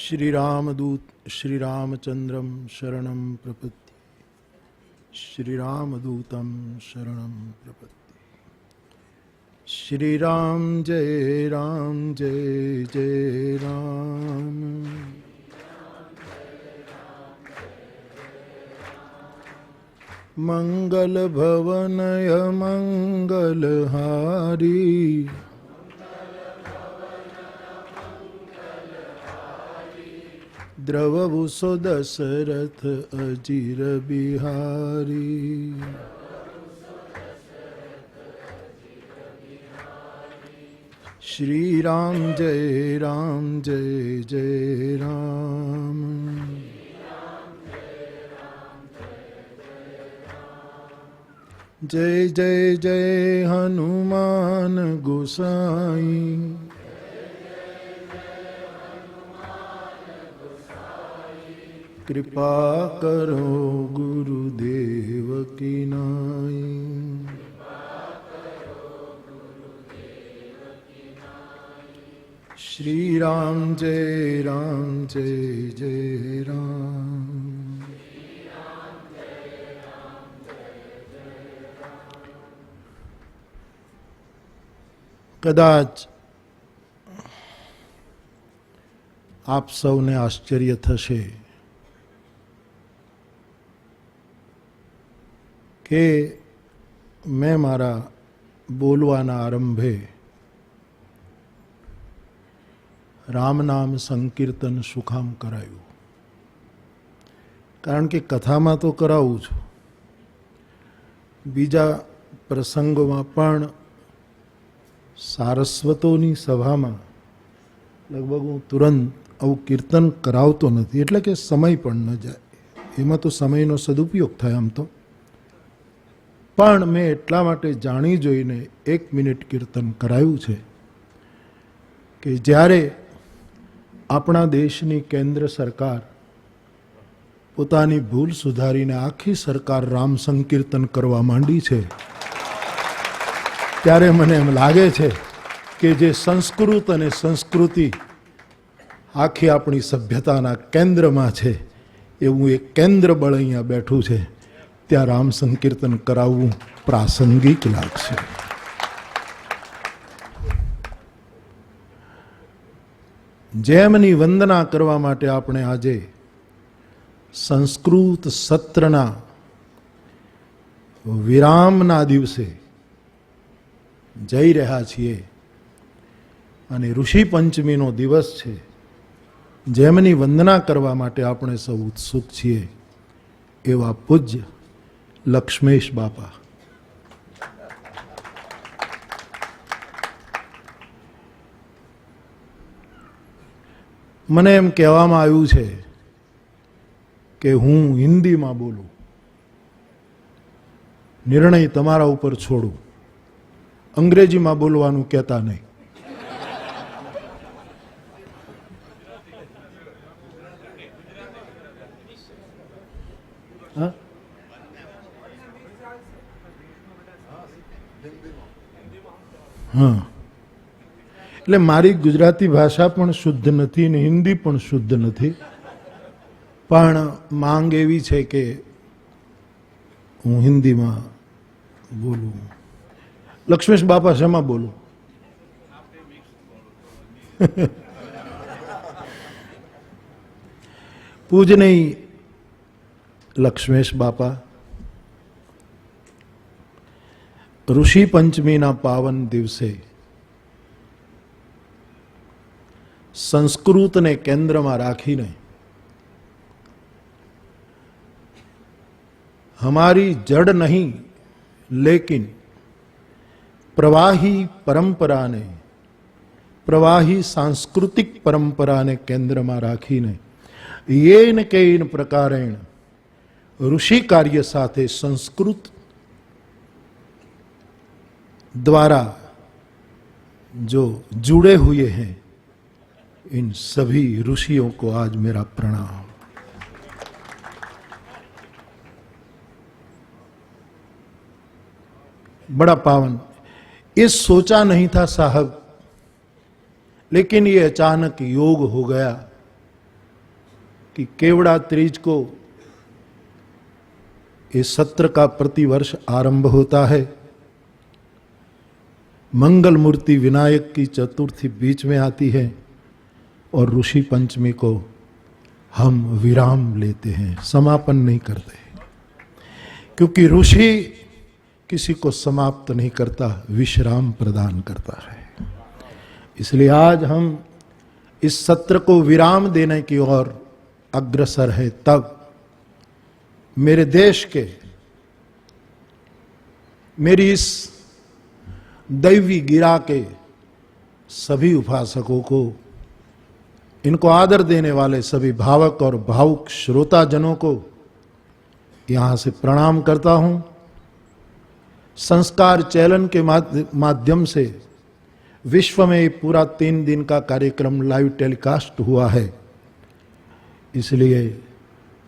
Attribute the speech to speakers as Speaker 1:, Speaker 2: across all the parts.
Speaker 1: श्री रामदूत श्री रामचंद्रम शरणं प्रपद्ये, श्री रामदूतं शरणं प्रपद्ये। श्री राम जय जय राम। मंगल भवनय मंगलहारी, द्रवभूषो दशरथ अजिर बिहारी। श्री राम जय जय राम। जय जय जय हनुमान गोसाई, कृपा करो गुरुदेव की नाई। श्री राम जय जय राम। कदाच आप सौने आश्चर्य थशे કે મેં મારા બોલવાના આરંભે રામનામ સંકીર્તન શું કામ કરાયું? કારણ કે કથામાં તો કરાવું છું, બીજા પ્રસંગોમાં પણ સારસ્વતોની સભામાં લગભગ હું તુરંત આવું કીર્તન કરાવતો નથી, એટલે કે સમય પણ ન જાય, એમાં તો સમયનો સદુપયોગ થાય આમ તો. પણ મેં એટલા માટે જાણી જોઈને 1 મિનિટ કીર્તન કરાયું છે કે જ્યારે આપણા દેશની કેન્દ્ર સરકાર પોતાની ભૂલ સુધારીને આખી સરકાર રામ સંકીર્તન કરવા માંડી છે, ત્યારે મને એમ લાગે છે કે જે સંસ્કૃત અને સંસ્કૃતિ આખી આપણી સભ્યતાના કેન્દ્રમાં છે એવું એક કેન્દ્ર બળ અહીંયા બેઠું છે, ત્યાં રામ સંકીર્તન કરાવવું પ્રાસંગિક લાગશે. જેમની વંદના કરવા માટે આપણે આજે સંસ્કૃત સત્રના વિરામના દિવસે જઈ રહ્યા છીએ અને ઋષિ પંચમીનો દિવસ છે, જેમની વંદના કરવા માટે આપણે સૌ ઉત્સુક છીએ એવા પૂજ્ય લક્ષ્મેશ બાપા. મને એમ કહેવામાં આવ્યું છે કે હું હિન્દીમાં બોલું, નિર્ણય તમારા ઉપર છોડું, અંગ્રેજીમાં બોલવાનું કહેતા નહીં. હા, હા, એટલે મારી ગુજરાતી ભાષા પણ શુદ્ધ નથી ને હિન્દી પણ શુદ્ધ નથી, પણ માંગ એવી છે કે હું હિન્દીમાં બોલું. લક્ષ્મેશ બાપા શેમાં બોલું? પૂજનીય લક્ષ્મેશ બાપા, ઋષિ પંચમીના પાવન દિવસે સંસ્કૃતને કેન્દ્રમાં રાખીને हमारी जड़ नहीं लेकिन प्रवाही परंपरा ने, प्रवाही सांस्कृतिक परंपरा ने केंद्र में राखीने येन केन प्रकारेण ऋषि कार्य साथे संस्कृत द्वारा जो जुड़े हुए हैं, इन सभी ऋषियों को आज मेरा प्रणाम. बड़ा पावन, ये सोचा नहीं था साहब, लेकिन ये अचानक योग हो गया कि केवड़ा तीज को इस सत्र का प्रतिवर्ष आरंभ होता है। मंगल मूर्ति विनायक की चतुर्थी बीच में आती है और ऋषि पंचमी को हम विराम लेते हैं, समापन नहीं करते, क्योंकि ऋषि किसी को समाप्त नहीं करता, विश्राम प्रदान करता है। इसलिए आज हम इस सत्र को विराम देने की ओर अग्रसर है। तब मेरे देश के, मेरी इस दैवी गिरा के सभी उपासकों को, इनको आदर देने वाले सभी भावक और भावुक श्रोताजनों को यहां से प्रणाम करता हूं। संस्कार चैनल के माध्यम से विश्व में पूरा 3 दिन का कार्यक्रम लाइव टेलीकास्ट हुआ है। इसलिए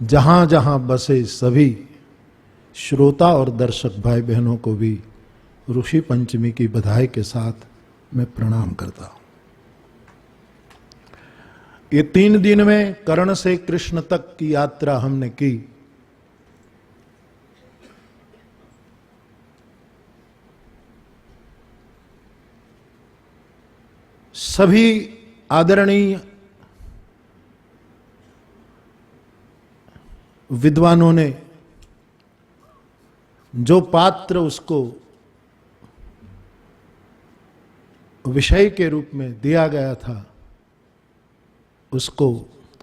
Speaker 1: जहां जहां बसे सभी श्रोता और दर्शक भाई बहनों को भी ऋषि पंचमी की बधाई के साथ मैं प्रणाम करता हूं। ये 3 दिन में कर्ण से कृष्ण तक की यात्रा हमने की। सभी आदरणीय विद्वानों ने जो पात्र उसको विषय के रूप में दिया गया था, उसको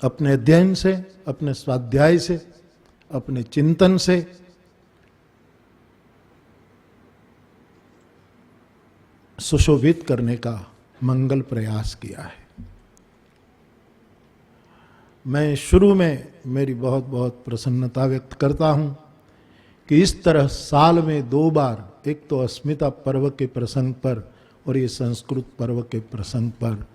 Speaker 1: अपने अध्ययन से, अपने स्वाध्याय से, अपने चिंतन से सुशोभित करने का मंगल प्रयास किया है। मैं शुरू में मेरी बहुत बहुत प्रसन्नता व्यक्त करता हूं कि इस तरह साल में 2 बार, एक तो अस्मिता पर्व के प्रसंग पर और ये संस्कृत पर्व के प्रसंग पर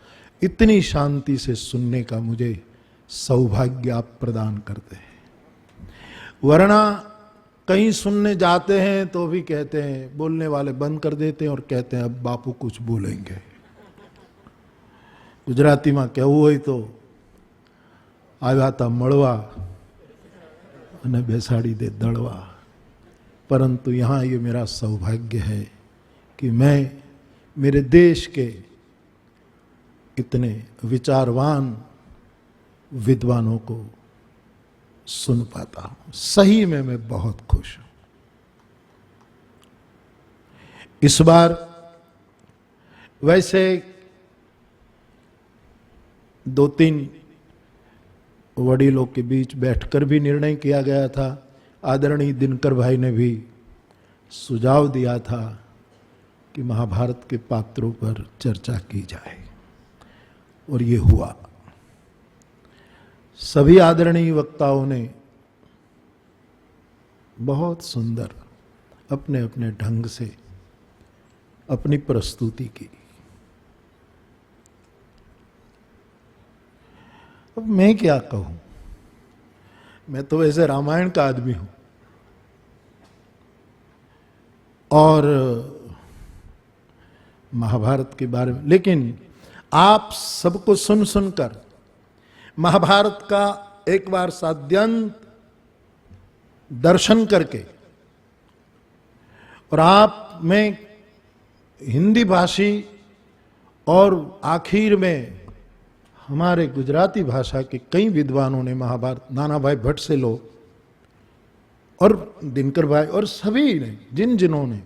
Speaker 1: इतनी शांति से सुनने का मुझे सौभाग्य आप प्रदान करते हैं। वरना कहीं सुनने जाते हैं तो भी कहते हैं, बोलने वाले बंद कर देते हैं और कहते हैं अब बापू कुछ बोलेंगे। गुजराती में कहूं होय तो આવ્યા તા મળવા અને બેસાડી દે દળવા। परंतु यहाँ ये मेरा सौभाग्य है कि मैं मेरे देश के इतने विचारवान विद्वानों को सुन पाता हूं। सही में मैं बहुत खुश हूं। इस बार वैसे 2-3 वडीलों के बीच बैठकर भी निर्णय किया गया था। आदरणीय दिनकर भाई ने भी सुझाव दिया था कि महाभारत के पात्रों पर चर्चा की जाए और ये हुआ। सभी आदरणीय वक्ताओं ने बहुत सुंदर अपने अपने ढंग से अपनी प्रस्तुति की। अब मैं क्या कहूं, मैं तो वैसे रामायण का आदमी हूं और महाभारत के बारे में, लेकिन आप सबको सुन सुनकर महाभारत का एक बार साद्यंत दर्शन करके और आप में हिंदी भाषी और आखिर में हमारे गुजराती भाषा के कई विद्वानों ने महाभारत, नाना भाई भट्ट से लो और दिनकर भाई और सभी ने, जिन जिन्होंने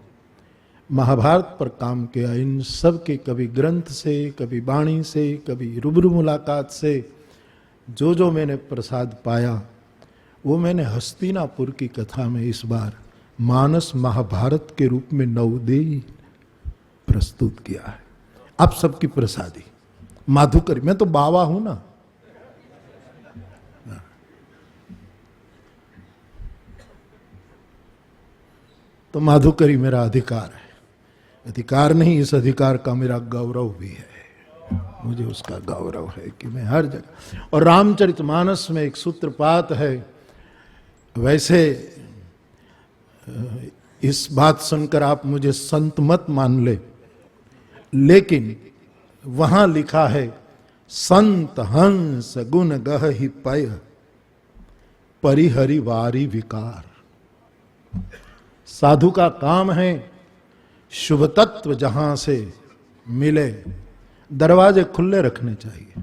Speaker 1: महाभारत पर काम किया, इन सब के कभी ग्रंथ से, कभी वाणी से, कभी रूबरू मुलाकात से जो जो मैंने प्रसाद पाया वो मैंने हस्तिनापुर की कथा में इस बार मानस महाभारत के रूप में नवोदय प्रस्तुत किया है। आप सबकी प्रसादी माधुकरी। मैं तो बावा हूं ना, तो माधुकरी मेरा अधिकार है। अधिकार नहीं, इस अधिकार का मेरा गौरव भी है। मुझे उसका गौरव है कि मैं हर जगह, और रामचरितमानस में एक सूत्रपात है। वैसे इस बात सुनकर आप मुझे संत मत मान ले, लेकिन वहां लिखा है संत हंस गुण गह ही पय परिहरिवारी विकार। साधु का काम है शुभ तत्व जहां से मिले दरवाजे खुले रखने चाहिए।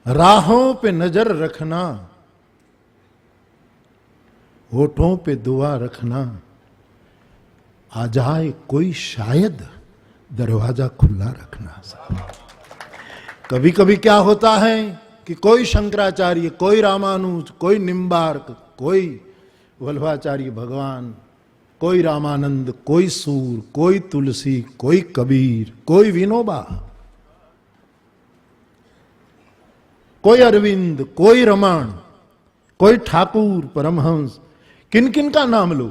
Speaker 1: राहों पे नजर रखना, होठों पे दुआ रखना, आ जाए कोई शायद दरवाजा खुला रखना। कभी कभी क्या होता है कि कोई शंकराचार्य, कोई रामानुज, कोई निम्बार्क, कोई वल्लभाचार्य भगवान, कोई रामानंद, कोई सूर, कोई तुलसी, कोई कबीर, कोई विनोबा, कोई अरविंद, कोई रमण, कोई ठाकुर, परमहंस, किन किन का नाम लो?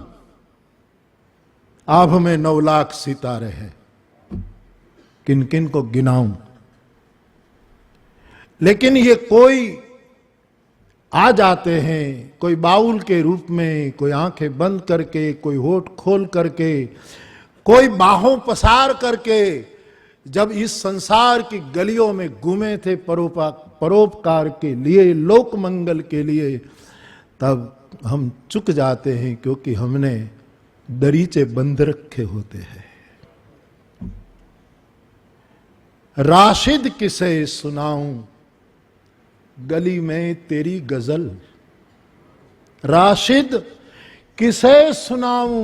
Speaker 1: आभ में 9 लाख सितारे हैं, किन किन को गिनाऊं? लेकिन ये कोई आ जाते हैं, कोई बाउल के रूप में, कोई आंखें बंद करके, कोई होठ खोल करके, कोई बाहों पसार करके। जब इस संसार की गलियों में घूमे थे परोपकार के लिए, लोक मंगल के लिए, तब हम चुक जाते हैं क्योंकि हमने दरीचे बंद रखे होते हैं। राशिद किसे सुनाऊं गली में तेरी गजल, राशिद किसे सुनाऊं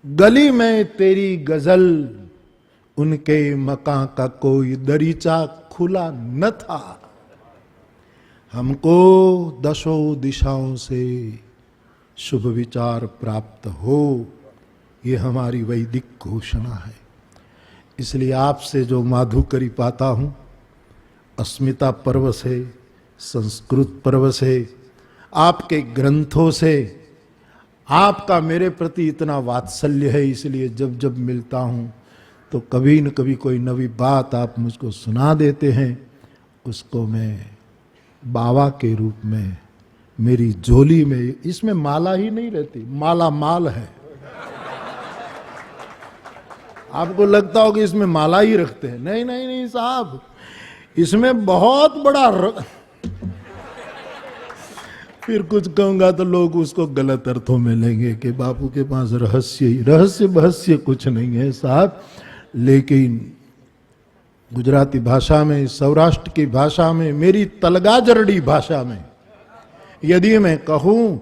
Speaker 1: गली में तेरी गजल, उनके मकान का कोई दरीचा खुला न था। हमको दशों दिशाओं से शुभ विचार प्राप्त हो, ये हमारी वैदिक घोषणा है। इसलिए आपसे जो माधुकरी पाता हूं, अस्मिता पर्व से, संस्कृत पर्व से, आपके ग्रंथों से, आपका मेरे प्रति इतना वात्सल्य है, इसलिए जब जब मिलता हूं तो कभी न कभी कोई नवी बात आप मुझको सुना देते हैं, उसको मैं बाबा के रूप में मेरी झोली में, इसमें माला ही नहीं रहती, माला माल है। आपको लगता होगा इसमें माला ही रखते हैं, नहीं नहीं नहीं साहब, इसमें बहुत बड़ा फिर कुछ कहूंगा तो लोग उसको गलत अर्थों में लेंगे कि बापू के पास रहस्य ही, रहस्य बहस्य कुछ नहीं है साहब। लेकिन गुजराती भाषा में, सौराष्ट्र की भाषा में, मेरी तलगाजरड़ी भाषा में यदि मैं कहूं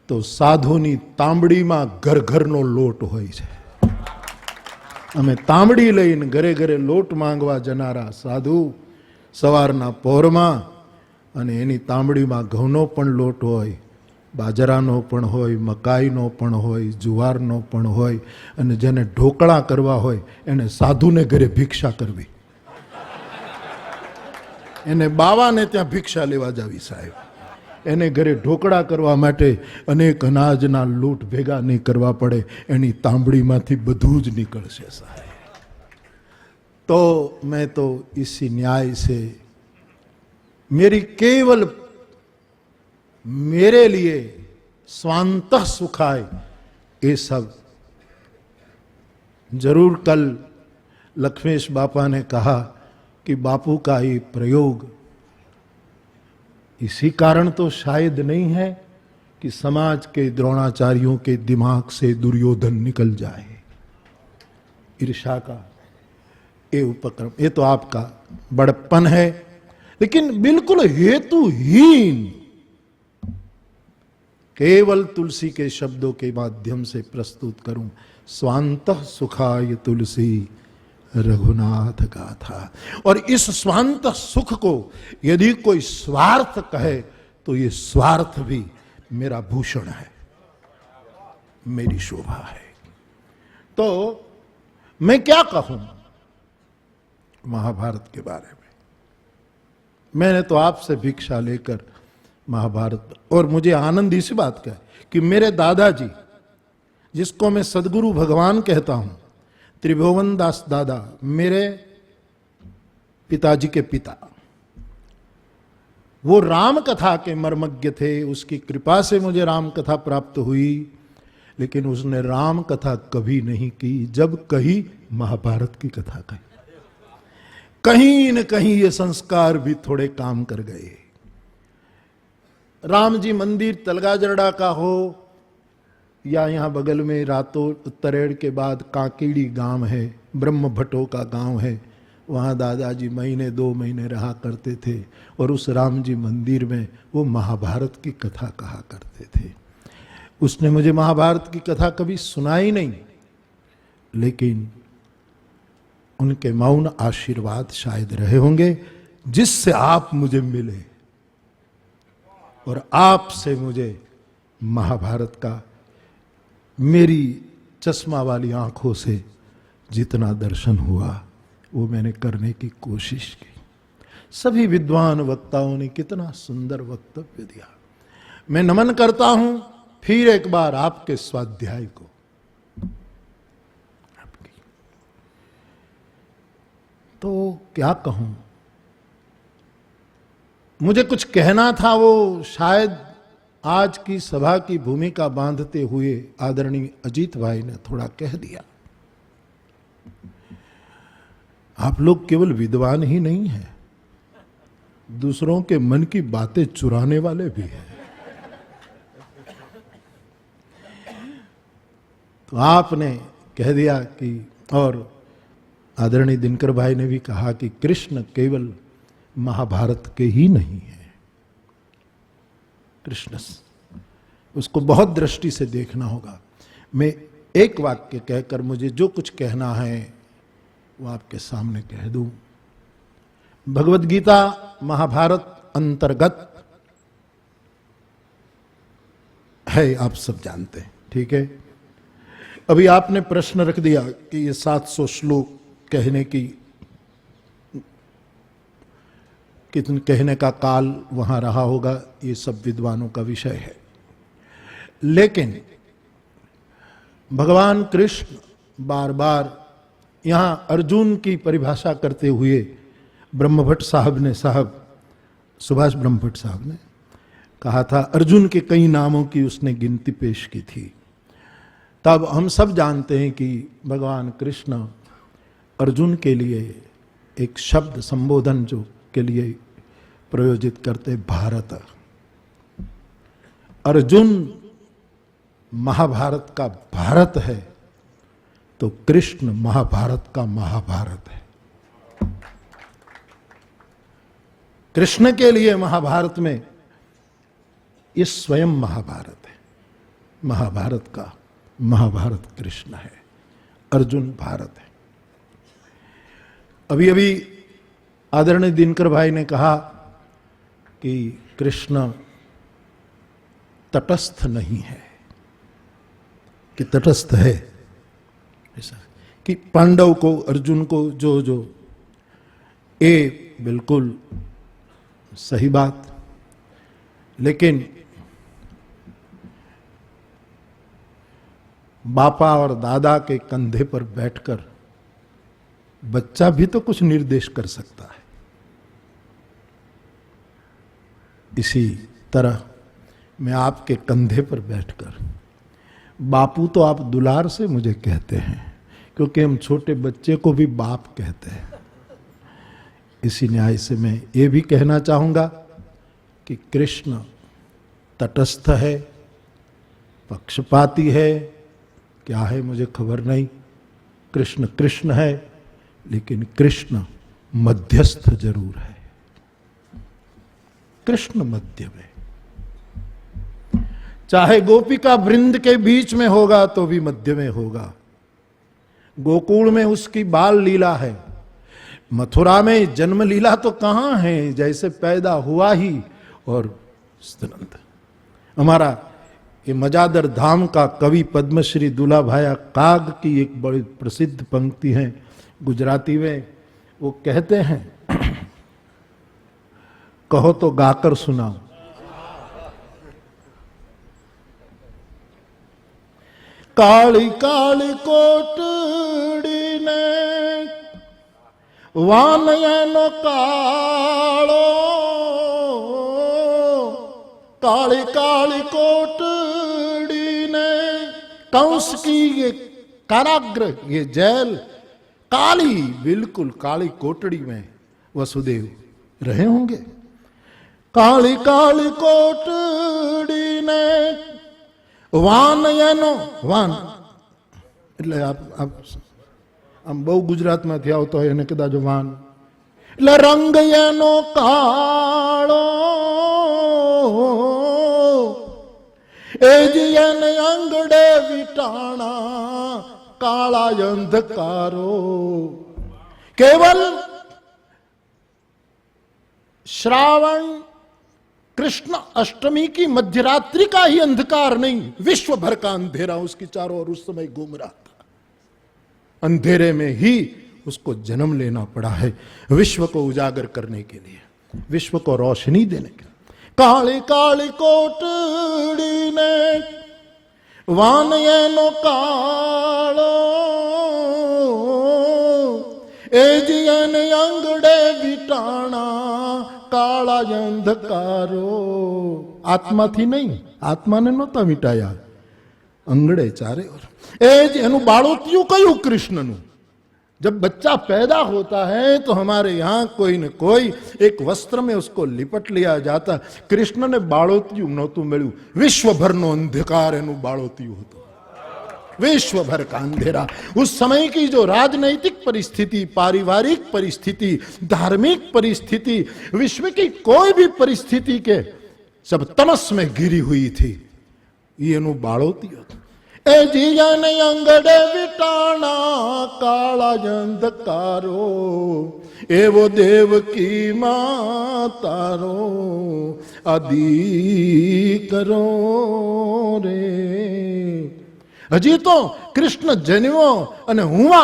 Speaker 1: तो साधुनी तांबड़ी में घर घर नो लोट होय छे। અમે તાંબડી લઈને ઘરે ઘરે લોટ માંગવા જનારા સાધુ સવારના પહોરમાં, અને એની તાંબડીમાં ઘઉંનો પણ લોટ હોય, બાજરાનો પણ હોય, મકાઈનો પણ હોય, જુવારનો પણ હોય, અને જેને ઢોકળા કરવા હોય એને સાધુને ઘરે ભિક્ષા કરવી, એને બાવાને ત્યાં भिक्षा લેવા જાવી સાહેબ। એને ઘરે ઢોકળા કરવા માટે અનેક અનાજના લૂંટ ભેગા નહીં કરવા પડે, એની તાંબડીમાંથી બધું જ નીકળશે સાહેબ। તો मैं तो इसी न्याय से, मेरी केवल मेरे लिए स्वांतः सुखाए ये सब। जरूर कल लक्ष्मेश बापा ने कहा कि बापू का ये प्रयोग इसी कारण तो शायद नहीं है कि समाज के द्रोणाचार्यों के दिमाग से दुर्योधन निकल जाए। ईर्ष्या का ये उपक्रम, ये तो आपका बड़प्पन है, लेकिन बिल्कुल हेतुहीन, केवल तुलसी के शब्दों के माध्यम से प्रस्तुत करूं। स्वांतः सुखाय तुलसी रघुनाथ गाथा। और इस स्वांत सुख को यदि कोई स्वार्थ कहे तो ये स्वार्थ भी मेरा भूषण है, मेरी शोभा है। तो मैं क्या कहूं महाभारत के बारे में? मैंने तो आपसे भिक्षा लेकर महाभारत, और मुझे आनंद इसी बात का है कि मेरे दादाजी, जिसको मैं सदगुरु भगवान कहता हूं, त्रिभुवन दास दादा, मेरे पिताजी के पिता, वो राम कथा के मर्मज्ञ थे। उसकी कृपा से मुझे राम कथा प्राप्त हुई, लेकिन उसने राम कथा कभी नहीं की। जब कही महाभारत की कथा कही, कहीं न कहीं ये संस्कार भी थोड़े काम कर गए। राम जी मंदिर तलगाजरड़ा का हो या यहाँ बगल में रातों तरेड़ के बाद काकीड़ी गांव है, ब्रह्म भट्टों का गांव है, वहाँ दादाजी महीने 2 महीने रहा करते थे और उस राम जी मंदिर में वो महाभारत की कथा कहा करते थे। उसने मुझे महाभारत की कथा कभी सुनाई नहीं, लेकिन उनके मौन आशीर्वाद शायद रहे होंगे जिससे आप मुझे मिले और आपसे मुझे महाभारत का मेरी चश्मा वाली आंखों से जितना दर्शन हुआ वो मैंने करने की कोशिश की। सभी विद्वान वक्ताओं ने कितना सुंदर वक्तव्य दिया। मैं नमन करता हूं फिर एक बार आपके स्वाध्याय को। तो क्या कहूं, मुझे कुछ कहना था, वो शायद आज की सभा की भूमिका बांधते हुए आदरणीय अजीत भाई ने थोड़ा कह दिया। आप लोग केवल विद्वान ही नहीं हैं, दूसरों के मन की बातें चुराने वाले भी हैं। तो आपने कह दिया कि, और आदरणीय दिनकर भाई ने भी कहा कि कृष्ण केवल महाभारत के ही नहीं है। कृष्ण उसको बहुत दृष्टि से देखना होगा। मैं एक वाक्य कहकर मुझे जो कुछ कहना है वो आपके सामने कह दूं। भगवद गीता महाभारत अंतर्गत है, आप सब जानते हैं, ठीक है। अभी आपने प्रश्न रख दिया कि ये 700 श्लोक कहने की कहने का काल वहां रहा होगा, ये सब विद्वानों का विषय है। लेकिन भगवान कृष्ण बार बार यहां अर्जुन की परिभाषा करते हुए ब्रह्मभट्ट साहब ने, सुभाष ब्रह्मभट्ट साहब ने कहा था, अर्जुन के कई नामों की उसने गिनती पेश की थी। तब हम सब जानते हैं कि भगवान कृष्ण अर्जुन के लिए एक शब्द संबोधन जो के लिए प्रयोजित करते, भारत। अर्जुन महाभारत का भारत है तो कृष्ण महाभारत का महाभारत है। कृष्ण के लिए महाभारत में ये स्वयं महाभारत है। महाभारत का महाभारत कृष्ण है, अर्जुन भारत है। अभी अभी आदरणीय दिनकर भाई ने कहा कि कृष्ण तटस्थ नहीं है, कि तटस्थ है, ऐसा कि पांडव को, अर्जुन को जो जो ये बिल्कुल सही बात। लेकिन बापा और दादा के कंधे पर बैठकर बच्चा भी तो कुछ निर्देश कर सकता है। इसी तरह मैं आपके कंधे पर बैठकर, बापू तो आप दुलार से मुझे कहते हैं क्योंकि हम छोटे बच्चे को भी बाप कहते हैं। इसी न्याय से मैं ये भी कहना चाहूंगा कि कृष्ण तटस्थ है, पक्षपाती है, क्या है मुझे खबर नहीं। कृष्ण कृष्ण है, लेकिन कृष्ण मध्यस्थ जरूर है। कृष्ण मध्य में, चाहे गोपिका वृंद के बीच में होगा तो भी मध्य में होगा। गोकुल में उसकी बाल लीला है, मथुरा में जन्म लीला तो कहां है, जैसे पैदा हुआ ही और स्तनंत। हमारा ये मजादर धाम का कवि पद्मश्री दूल्हा भाया काग की एक बड़ी प्रसिद्ध पंक्ति है गुजराती में। वो कहते हैं, कहो तो गाकर सुनाओ। काली काली कोटड़ी ने वानयनो कालो, काली काली कोटड़ी ने, कंस की ये काराग्र, ये जेल काली, बिल्कुल काली कोटड़ी में वसुदेव रहे होंगे। काली काली कोटड़ी ने वान एनो वान એટલે આમ બહુ ગુજરાતમાંથી આવતો હોય એને કદાચ વાન એટલે રંગ એનો કાળો એ જ એને અંગડે વિટાણા કાળા અંધકારો। केवल श्रावण कृष्ण अष्टमी की मध्यरात्रि का ही अंधकार नहीं, विश्व भर का अंधेरा उसकी चारों ओर उस समय घूम रहा था। अंधेरे में ही उसको जन्म लेना पड़ा है विश्व को उजागर करने के लिए, विश्व को रोशनी देने के लिए। काली काली कोटड़ी ने वान एनो कालो एजियन अंगड़े विटाणा काला अंधकारो। आत्मा थी नहीं, आत्मा ने नहोता मिटाया, अंगड़े चारे और एज एनु बाळोतिયું कયું कृष्णनु। जब बच्चा पैदा होता है तो हमारे यहां कोई न कोई एक वस्त्र में उसको लिपट लिया जाता। कृष्ण ने बाळोतिયું नहोતું મળ્યું, विश्वभरનો अंधकार એનું બાળોતિયું હતું, विश्व भर का अंधेरा। उस समय की जो राजनैतिक परिस्थिति, पारिवारिक परिस्थिति, धार्मिक परिस्थिति, विश्व की कोई भी परिस्थिति के सब तमस में घिरी हुई थी, ये नु बाळोतिયું હતું। ए जीवन अंगड़े विटाणा काला अंधकारो एवो देव की मातारो आदि करो रे। हजी तो कृष्ण जन्मो अने हुआ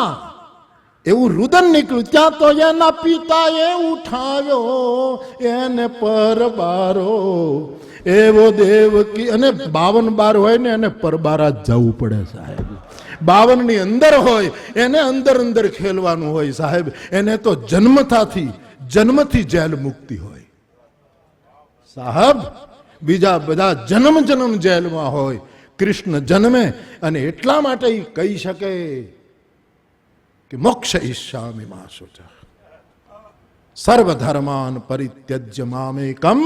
Speaker 1: एवं रुदन निकलू, त्या तो एना पिताए उठाव्यो एने परबारो एवो देव की। अने 52 बार होय ने एने परबारा जवू पड़े साहेब, 52 नी अंदर होय एने अंदर अंदर खेलवानुं होय साहेब, एने तो जन्मथी जेल मुक्ति होय साहब, बीजा बधा जन्म जन्म जेल में होय, कृष्ण जन्मे अने एटला माटे कही शके कि मोक्ष इच्छामि मा शुचः सर्वधर्मान् परित्यज्य मामेकं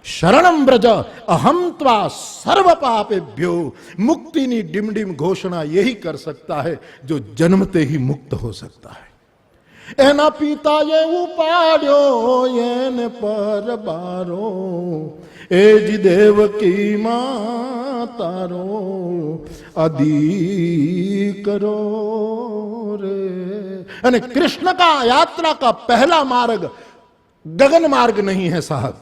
Speaker 1: शरणं व्रज अहं त्वा सर्व पापेभ्यो। मुक्ति नी डिमडिम घोषणा यही कर सकता है जो जन्मते ही मुक्त हो सकता है। एना पिताए उपाड्यो एने परबारो एज देव की मातारो आदि करो रे। अने कृष्ण का यात्रा का पहला मार्ग गगन मार्ग नहीं है साहब,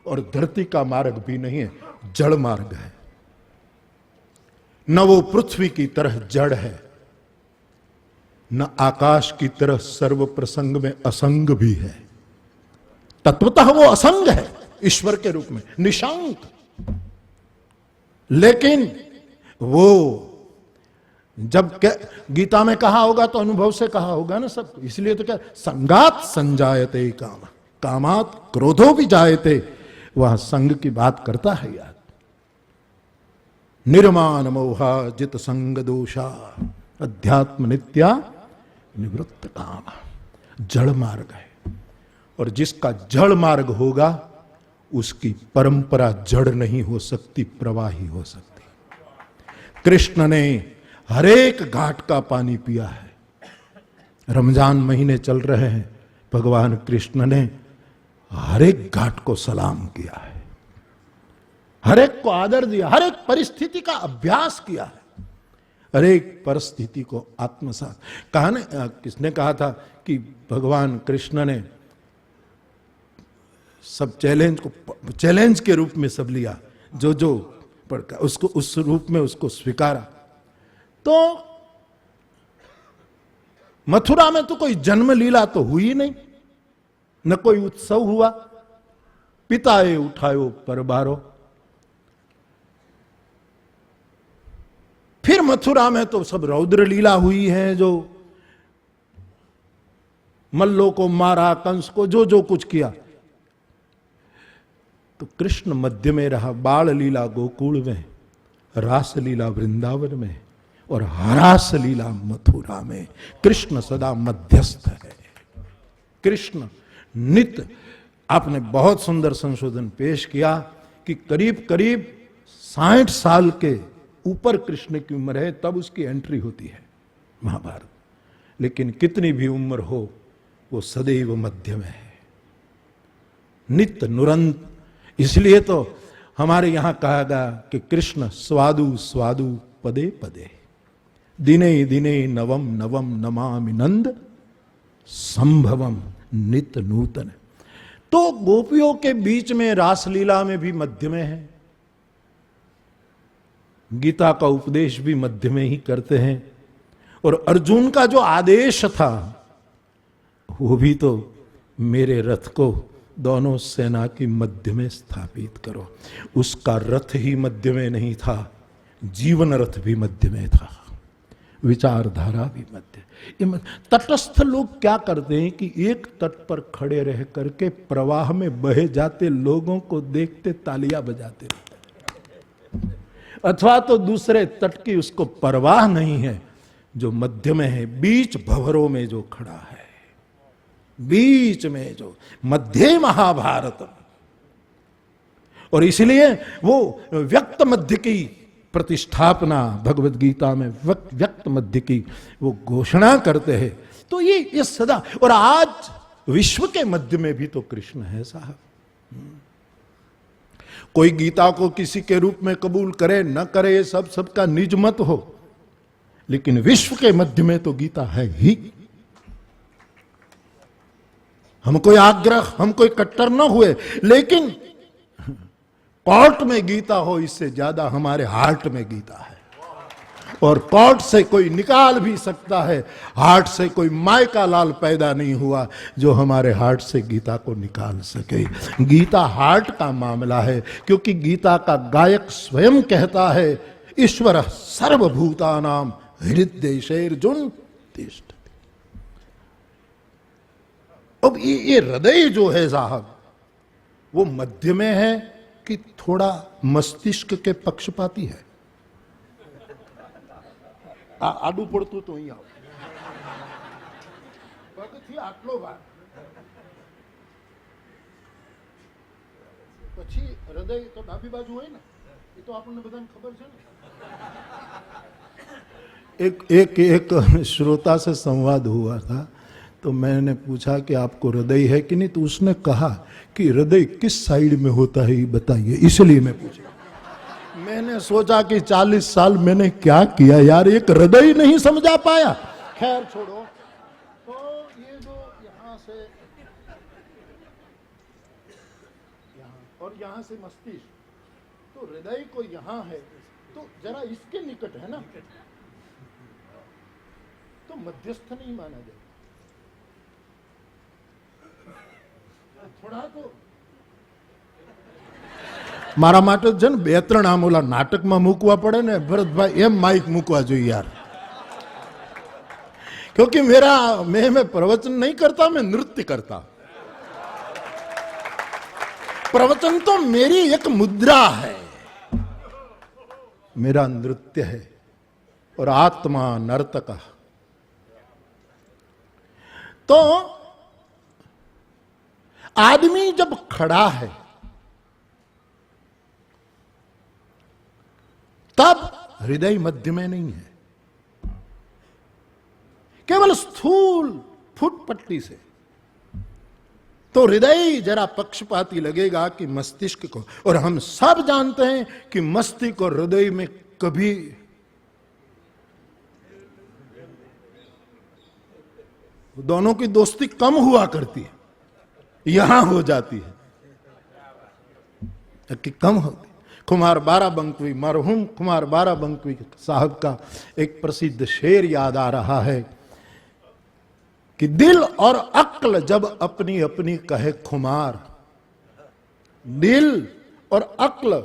Speaker 1: और धरती का मार्ग भी नहीं है, जड़ मार्ग है। न वो पृथ्वी की तरह जड़ है, न आकाश की तरह सर्व प्रसंग में असंग भी है। तत्वतः वो असंग है ईश्वर के रूप में, निशांक। लेकिन वो जब गीता में कहा होगा तो अनुभव से कहा होगा ना सब, इसलिए तो क्या संगात संजायते काम, कामात क्रोधो भी जायते, वह संग की बात करता है यार। निर्माण मोहा जित संग दोषा अध्यात्म नित्या निवृत्त काम, जड़ मार्ग है। और जिसका जड़ मार्ग होगा उसकी परंपरा जड़ नहीं हो सकती, प्रवाही हो सकती। कृष्ण ने हरेक घाट का पानी पिया है। रमजान महीने चल रहे हैं, भगवान कृष्ण ने हरेक घाट को सलाम किया है, हरेक को आदर दिया, हरेक परिस्थिति का अभ्यास किया है, हरेक परिस्थिति को आत्मसात। कहा ने किसने कहा था कि भगवान कृष्ण ने सब चैलेंज के रूप में सब लिया, जो जो पढ़ उसको उस रूप में उसको स्वीकारा। तो मथुरा में तो कोई जन्म लीला तो हुई नहीं, न कोई उत्सव हुआ, पिताए उठायो परबारो। फिर मथुरा में तो सब रौद्र लीला हुई है, जो मल्लों को मारा, कंस को जो जो कुछ किया। तो कृष्ण मध्य में रहा, बाल लीला गोकुल में, रास लीला वृंदावन में और हरास लीला मथुरा में। कृष्ण सदा मध्यस्थ है। कृष्ण नित्य। आपने बहुत सुंदर संशोधन पेश किया कि करीब करीब 60 साल के ऊपर कृष्ण की उम्र है तब उसकी एंट्री होती है महाभारत। लेकिन कितनी भी उम्र हो वो सदैव मध्य में है, नित्य नुरंत। इसलिए तो हमारे यहां कहा गया कि कृष्ण स्वादु स्वादु पदे पदे, दिने दिने नवम नवम नमामि नंद संभवम नित्य नूतन। तो गोपियों के बीच में रासलीला में भी मध्य में है, गीता का उपदेश भी मध्य में ही करते हैं, और अर्जुन का जो आदेश था वो भी तो मेरे रथ को दोनों सेना की मध्य में स्थापित करो। उसका रथ ही मध्य में नहीं था, जीवन रथ भी मध्य में था, विचारधारा भी मध्य। तटस्थ लोग क्या करते हैं कि एक तट पर खड़े रह करके प्रवाह में बहे जाते लोगों को देखते तालियां बजाते रहते, अथवा तो दूसरे तट की उसको परवाह नहीं है। जो मध्य में है, बीच भंवरों में जो खड़ा है, बीच में जो मध्य महाभारत, और इसलिए वो व्यक्त मध्य की प्रतिष्ठापना भगवत गीता में व्यक्त मध्य की वो घोषणा करते हैं। तो ये सदा, और आज विश्व के मध्य में भी तो कृष्ण है साहब। कोई गीता को किसी के रूप में कबूल करे न करे, ये सब सबका निज मत हो, लेकिन विश्व के मध्य में तो गीता है ही। हम कोई आग्रह, हम कोई कट्टर न हुए, लेकिन कोर्ट में गीता हो इससे ज्यादा हमारे हार्ट में गीता है। और कोर्ट से कोई निकाल भी सकता है, हार्ट से कोई माय का लाल पैदा नहीं हुआ जो हमारे हार्ट से गीता को निकाल सके। गीता हार्ट का मामला है, क्योंकि गीता का गायक स्वयं कहता है ईश्वर सर्वभूतानां हृदयेषु तिष्ठति। अब ये हृदय जो है साहब वो मध्य में है कि थोड़ा मस्तिष्क के पक्षपाती है? आडू पड़तू तो ही आओ आटलो बार પછી હૃદય તો ડાબી બાજુ હોય ને, એ તો આપણને બધાને ખબર છે ને। एक श्रोता से संवाद हुआ था, तो मैंने पूछा कि आपको हृदय है कि नहीं, तो उसने कहा कि हृदय किस साइड में होता है ये बताइए, इसलिए मैं पूछा। मैंने सोचा कि 40 साल मैंने क्या किया यार, एक हृदय नहीं समझा पाया। खैर छोड़ो, तो ये जो यहां से यहां और यहां से मस्तिष्क, तो हृदय को यहां है, तो जरा इसके निकट है ना, तो मध्यस्थ नहीं माना जाए थोड़ा। तो मारा માટે છે ને 2-3 આમ ઓલા નાટકમાં મૂકવા પડે ને ભરતભાઈ, એમ માઇક મૂકવા જોઈએ यार, क्योंकि मैं प्रवचन नहीं करता, मैं नृत्य करता। प्रवचन तो मेरी एक मुद्रा है, मेरा नृत्य है, और आत्मा नर्तक। तो आदमी जब खड़ा है तब हृदय मध्य में नहीं है, केवल स्थूल फुटपट्टी से। तो हृदय जरा पक्षपाती लगेगा कि मस्तिष्क को, और हम सब जानते हैं कि मस्तिष्क और हृदय में कभी दोनों की दोस्ती कम हुआ करती है, यहां हो जाती है कि कम होती। कुमार बाराबंकी, मरहूम कुमार बाराबंकी साहब का एक प्रसिद्ध शेर याद आ रहा है कि दिल और अक्ल जब अपनी अपनी कहे खुमार, दिल और अक्ल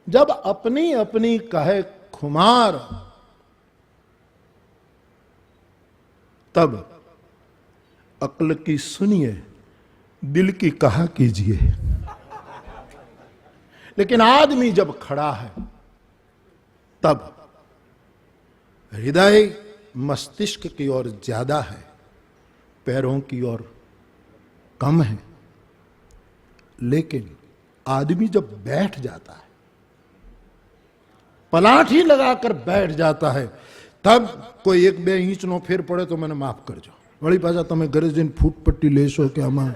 Speaker 1: जब अपनी अपनी कहे खुमार, तब अक्ल की सुनिए, दिल की कहा कीजिए। लेकिन आदमी जब खड़ा है तब हृदय मस्तिष्क की ओर ज्यादा है, पैरों की ओर कम है, लेकिन आदमी जब बैठ जाता है, पलाठी लगाकर बैठ जाता है, तब कोई 1-2 इंच नो फेर पड़े तो मैंने माफ करजो। वળી પાછા તમે ઘરે જઈને ફૂટપટ્ટી લેશો કે આમાં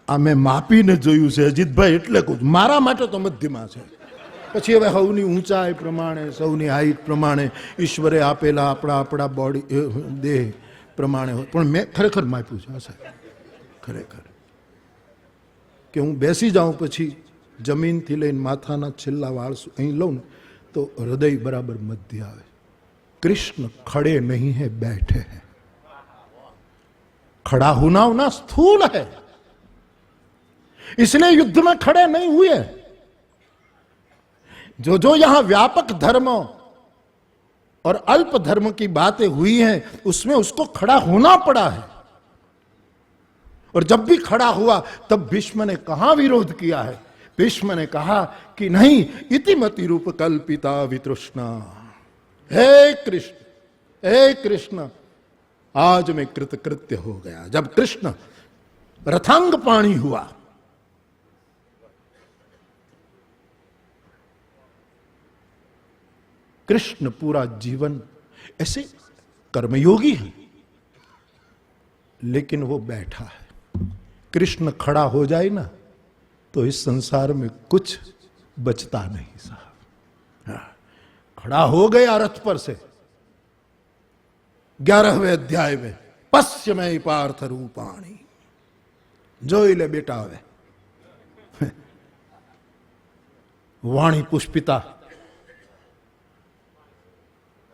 Speaker 1: આ મેં માપીને જોયું છે અજીતભાઈ, એટલે કહું મારા માટે તો મધ્યમાં છે। પછી હવે સૌની ઊંચાઈ પ્રમાણે, સૌની હાઈટ પ્રમાણે, ઈશ્વરે આપેલા આપણા બોડી દેહ પ્રમાણે હોય, પણ મેં ખરેખર માપ્યું છે સાહેબ, ખરેખર કે હું બેસી જાઉં પછી જમીનથી લઈને માથાના છેલ્લા વાળ અહીં લઉં ને तो हृदय बराबर मध्य आवे। कृष्ण खड़े नहीं है, बैठे हैं। खड़ा होना होना स्थूल है, इसलिए युद्ध में खड़े नहीं हुए। जो जो यहां व्यापक धर्म और अल्प धर्म की बातें हुई हैं, उसमें उसको खड़ा होना पड़ा है। और जब भी खड़ा हुआ तब भीष्म ने कहां विरोध किया है? भीष्म ने कहा कि नहीं, इतिमति रूप कल्पिता वितृष्णा। हे कृष्ण, आज मैं कृतकृत्य हो गया। जब कृष्ण रथांग पाणी हुआ, कृष्ण पूरा जीवन ऐसे कर्मयोगी है, लेकिन वो बैठा है। कृष्ण खड़ा हो जाए ना तो इस संसार में कुछ बचता नहीं साहब। खड़ा हो गया रथ पर से, 11वें अध्याय में, पश्य में पार्थ रूपाणी, जोई ले बेटा वे वाणी पुष्पिता,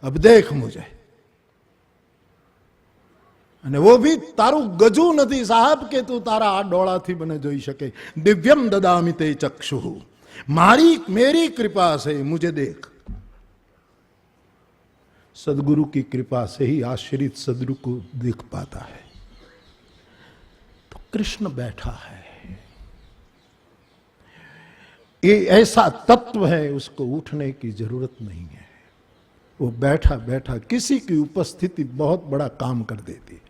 Speaker 1: अब देख मुझे। અને वो भी તારું ગજુ નથી સાહેબ કે તું તારા આ ડોળાથી મને જોઈ શકે। દિવ્યમ દદામિ તે ચક્ષુઃ, मेरी कृपा से मुझे देख। सदगुरु की कृपा से ही आश्रित सदगुरु को देख पाता है। तो कृष्ण बैठा है, ये ऐसा तत्व है, उसको उठने की जरूरत नहीं है। वो बैठा बैठा किसी की उपस्थिति बहुत बड़ा काम कर देती है।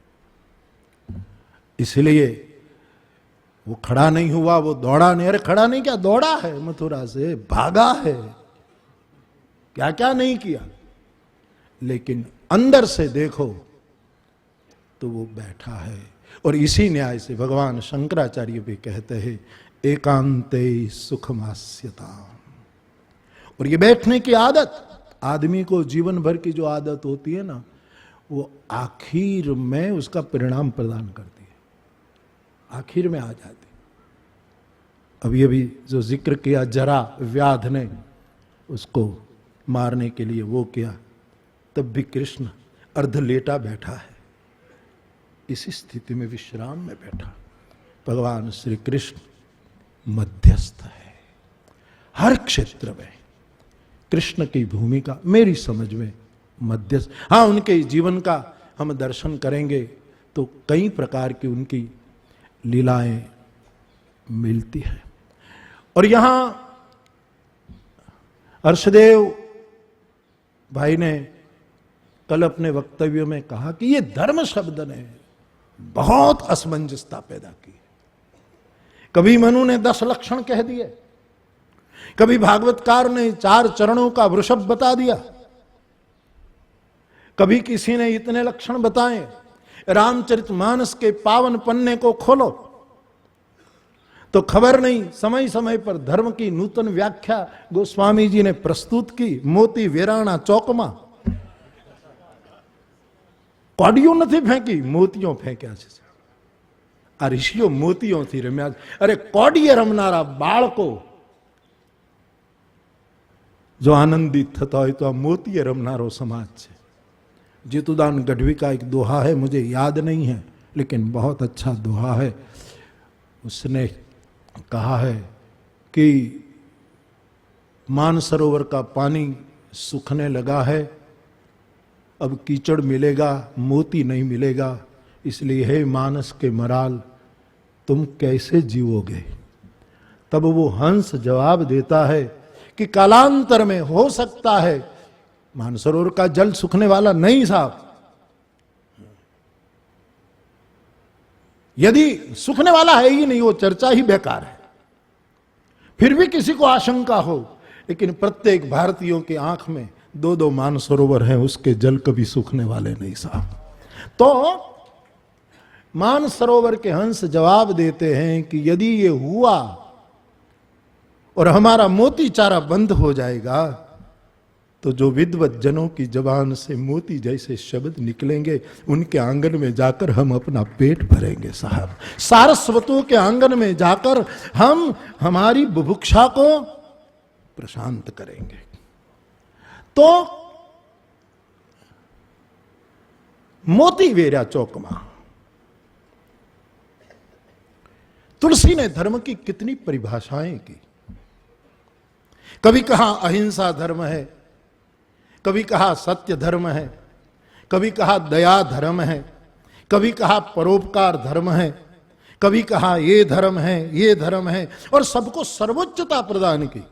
Speaker 1: इसलिए वो खड़ा नहीं हुआ, वो दौड़ा नहीं। अरे खड़ा नहीं, क्या दौड़ा है, मथुरा से भागा है, क्या क्या नहीं किया, लेकिन अंदर से देखो तो वो बैठा है। और इसी न्याय से भगवान शंकराचार्य भी कहते हैं, एकांते सुखमास्यता। और ये बैठने की आदत आदमी को जीवन भर की जो आदत होती है ना, वो आखिर में उसका परिणाम प्रदान करती है, आखिर में आ जाती। अभी अभी जो जिक्र किया, जरा व्याध ने उसको मारने के लिए वो किया, तब भी कृष्ण अर्ध लेटा बैठा है, इसी स्थिति में विश्राम में बैठा। भगवान श्री कृष्ण मध्यस्थ है हर क्षेत्र में। कृष्ण की भूमिका मेरी समझ में मध्यस्थ। हाँ, उनके जीवन का हम दर्शन करेंगे तो कई प्रकार की उनकी लीलाएं मिलती है। और यहां हर्षदेव भाई ने कल अपने वक्तव्य में कहा कि ये धर्म शब्द ने बहुत असमंजसता पैदा की। कभी मनु ने 10 लक्षण कह दिए, कभी भागवतकार ने 4 चरणों का वृषभ बता दिया, कभी किसी ने इतने लक्षण बताए। रामचरितमानस के पावन पन्ने को खोलो तो खबर नहीं, समय समय पर धर्म की नूतन व्याख्या गोस्वामी जी ने प्रस्तुत की। मोती वेराणा चौक में कोडियों नहीं फेंकी, मोतियों फेंक्या छे। आ ऋषियों मोतियों थी रम्या। अरे कोडिये रमनारा बाळको जो आनंदित थता होय तो आ मोतीये रमनारो समाज छे। जीतुदान गढ़वी का एक दोहा है, मुझे याद नहीं है, लेकिन बहुत अच्छा दोहा है। उसने कहा है कि मानसरोवर का पानी सूखने लगा है, अब कीचड़ मिलेगा, मोती नहीं मिलेगा, इसलिए हे मानस के मराल तुम कैसे जीवोगे। तब वो हंस जवाब देता है कि कालांतर में हो सकता है मानसरोवर का जल सूखने वाला नहीं साहब, यदि सूखने वाला है ही नहीं, वो चर्चा ही बेकार है। फिर भी किसी को आशंका हो, लेकिन प्रत्येक भारतीयों की आंख में 2-2 मानसरोवर हैं, उसके जल कभी सूखने वाले नहीं साहब। तो मानसरोवर के हंस जवाब देते हैं कि यदि ये हुआ और हमारा मोती चारा बंद हो जाएगा, तो जो विद्वत जनों की जबान से मोती जैसे शब्द निकलेंगे, उनके आंगन में जाकर हम अपना पेट भरेंगे साहब। सारस्वतों के आंगन में जाकर हम हमारी बुभुक्षा को प्रशांत करेंगे। तो मोती वेरा चौकमा, तुलसी ने धर्म की कितनी परिभाषाएं की। कभी कहा अहिंसा धर्म है, कभी कहा सत्य धर्म है, कभी कहा दया धर्म है, कभी कहा परोपकार धर्म है, कभी कहा ये धर्म है, ये धर्म है, और सबको सर्वोच्चता प्रदान की।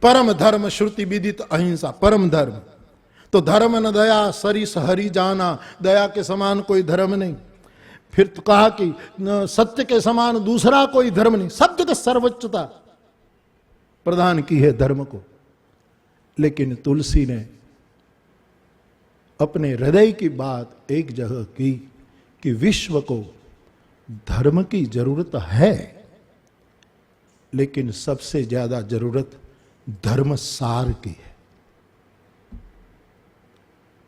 Speaker 1: परम धर्म श्रुति विदित अहिंसा, परम धर्म। तो धर्म न दया सरिस हरि जाना, दया के समान कोई धर्म नहीं। फिर तो कहा कि सत्य के समान दूसरा कोई धर्म नहीं। सब जगह सर्वोच्चता प्रदान की है धर्म को। लेकिन तुलसी ने अपने हृदय की बात एक जगह की कि विश्व को धर्म की जरूरत है, लेकिन सबसे ज्यादा जरूरत धर्म सार की है।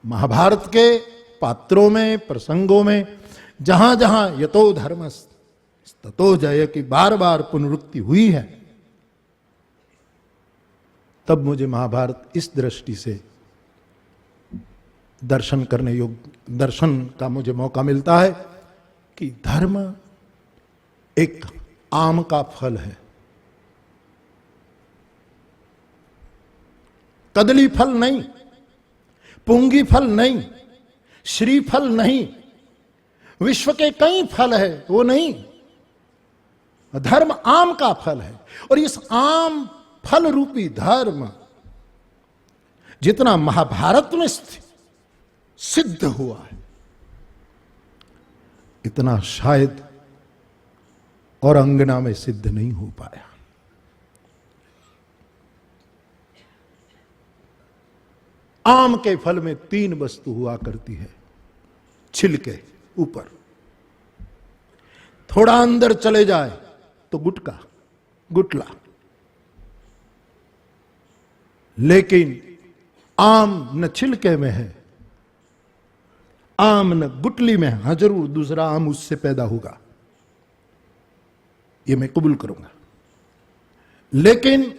Speaker 1: महाभारत के पात्रों में, प्रसंगों में जहां जहां यतो धर्म ततो जय की बार बार पुनरुक्ति हुई है, तब मुझे महाभारत इस दृष्टि से दर्शन करने योग्य, दर्शन का मुझे मौका मिलता है कि धर्म एक आम का फल है, कदली फल नहीं, पुंगी फल नहीं, श्रीफल नहीं, विश्व के कई फल है वो नहीं। धर्म आम का फल है, और इस आम फल रूपी धर्म जितना महाभारत में सिद्ध हुआ है, इतना शायद और अंगना में सिद्ध नहीं हो पाया। आम के फल में 3 वस्तु हुआ करती है। छिलके ऊपर, थोड़ा अंदर चले जाए तो गुटका, गुटला, लेकिन आम न छिलके में है, आम न गुटली में है। हाँ जरूर दूसरा आम उससे पैदा होगा, ये मैं कबूल करूंगा, लेकिन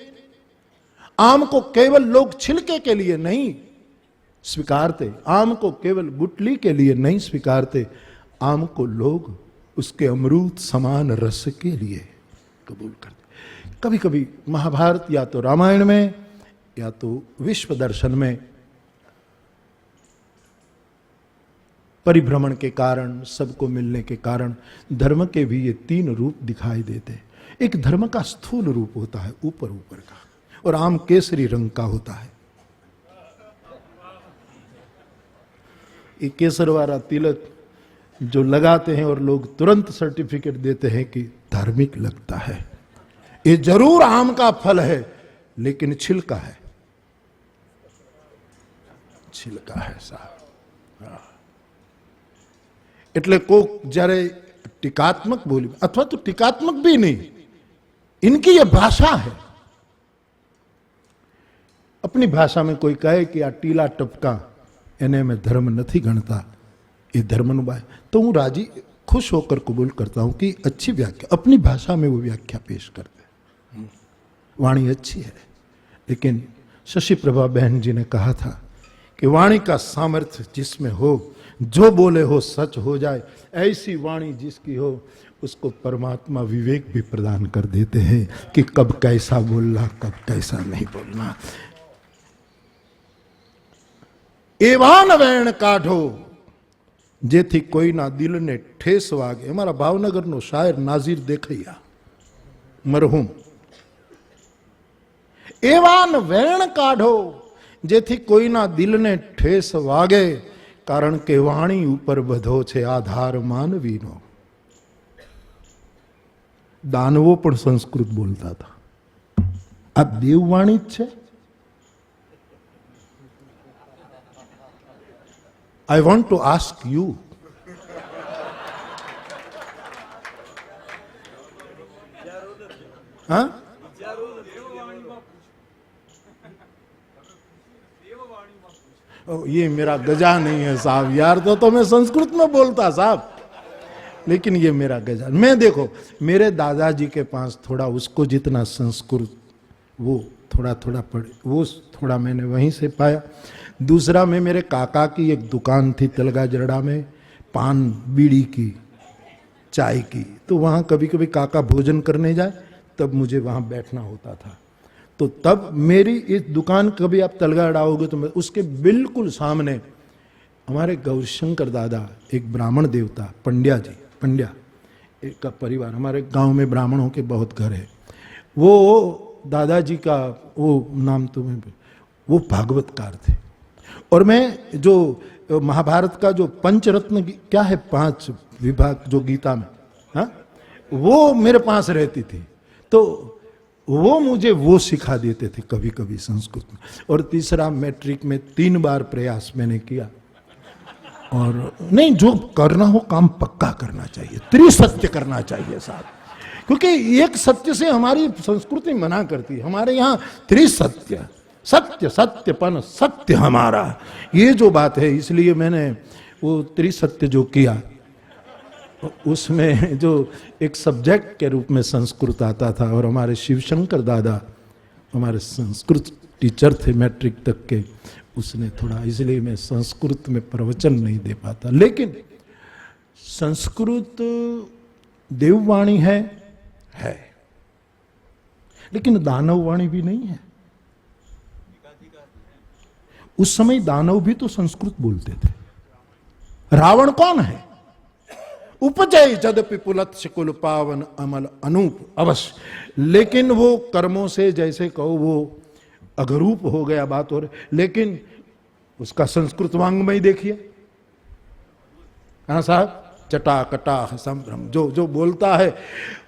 Speaker 1: आम को केवल लोग छिलके के लिए नहीं स्वीकारते, आम को केवल गुटली के लिए नहीं स्वीकारते, आम को लोग उसके अमृत समान रस के लिए कबूल करते। कभी कभी महाभारत या तो रामायण में या तो विश्व दर्शन में परिभ्रमण के कारण, सबको मिलने के कारण धर्म के भी ये 3 रूप दिखाई देते। एक धर्म का स्थूल रूप होता है ऊपर ऊपर का, और आम केसरी रंग का होता है। ये केसर वाला तिलक जो लगाते हैं और लोग तुरंत सर्टिफिकेट देते हैं कि धार्मिक लगता है, ये जरूर आम का फल है, लेकिन छिलका है, छिलका है साहब। એટલે કોક જ્યારે ટીકાत्मक बोली अथवा तो टीकात्मक भी नहीं, इनकी यह भाषा है। अपनी भाषा में कोई कहे कि आ टीला टपका एने में धर्म नहीं गणता, ये धर्म बाय, तो हूँ राजी खुश होकर कबूल करता हूं कि अच्छी व्याख्या, अपनी भाषा में वो व्याख्या पेश करते। वाणी अच्छी है, लेकिन शशि प्रभा बहन जी ने कहा था कि वाणी का सामर्थ्य जिसमें हो, जो बोले हो सच हो जाए, ऐसी वाणी जिसकी हो उसको परमात्मा विवेक भी प्रदान कर देते हैं कि कब कैसा बोलना, कब कैसा नहीं बोलना। एवान वैण काढ़ो जेथी कोईना दिल ने ठेस वागे। हमारा भावनगर नो शायर नाजीर देखैया मरहूम, एवान वैण काढ़ो जेथी कोईना दिल ने ठेस वागे, કારણ કે વાણી ઉપર બધો છે આધાર માનવીનો. દાનવો પણ સંસ્કૃત બોલતા હતા. આ દેવવાણી જ છે. I want to ask you, हाँ ये मेरा गजा नहीं है साहब यार, तो मैं संस्कृत में बोलता साहब, लेकिन ये मेरा गजा. मैं देखो मेरे दादाजी के पास थोड़ा उसको जितना संस्कृत वो थोड़ा थोड़ा पढ़े, वो थोड़ा मैंने वहीं से पाया. दूसरा में मेरे काका की एक दुकान थी तलगा जरड़ा में, पान बीड़ी की चाय की, तो वहाँ कभी कभी काका भोजन करने जाए तब मुझे वहाँ बैठना होता था. तो तब मेरी इस दुकान, कभी आप तलगाड़ आओगे तो मैं उसके बिल्कुल सामने हमारे गौरशंकर दादा, एक ब्राह्मण देवता, पंड्या जी, पंड्या एक का परिवार, हमारे गांव में ब्राह्मणों के बहुत घर है. वो दादाजी का वो नाम तो वो भागवतकार थे. और मैं जो महाभारत का जो पंचरत्न क्या है, 5 विभाग जो गीता में, हाँ, वो मेरे पास रहती थी. तो वो मुझे वो सिखा देते थे कभी कभी संस्कृत में. और तीसरा मैट्रिक में 3 बार प्रयास मैंने किया. और नहीं, जो करना हो काम पक्का करना चाहिए, त्रिसत्य करना चाहिए साहब, क्योंकि एक सत्य से हमारी संस्कृति मना करती है. हमारे यहाँ त्रिसत्य, सत्य सत्यपन सत्य हमारा, ये जो बात है, इसलिए मैंने वो त्रिसत्य जो किया उसमें जो एक सब्जेक्ट के रूप में संस्कृत आता था. और हमारे शिवशंकर दादा हमारे संस्कृत टीचर थे मैट्रिक तक के, उसने थोड़ा, इसलिए मैं संस्कृत में प्रवचन नहीं दे पाता. लेकिन संस्कृत देववाणी है, लेकिन दानववाणी भी नहीं है. उस समय दानव भी तो संस्कृत बोलते थे. रावण कौन है? उपजय जदपि पुलत्स्य कुल पावन अमल अनूप अवश्य, लेकिन वो कर्मों से जैसे कहो वो अगरूप हो गया बात. और लेकिन उसका संस्कृत वांग्मय देखिए, हाँ साहब, चटा कटा संभ्रम, जो बोलता है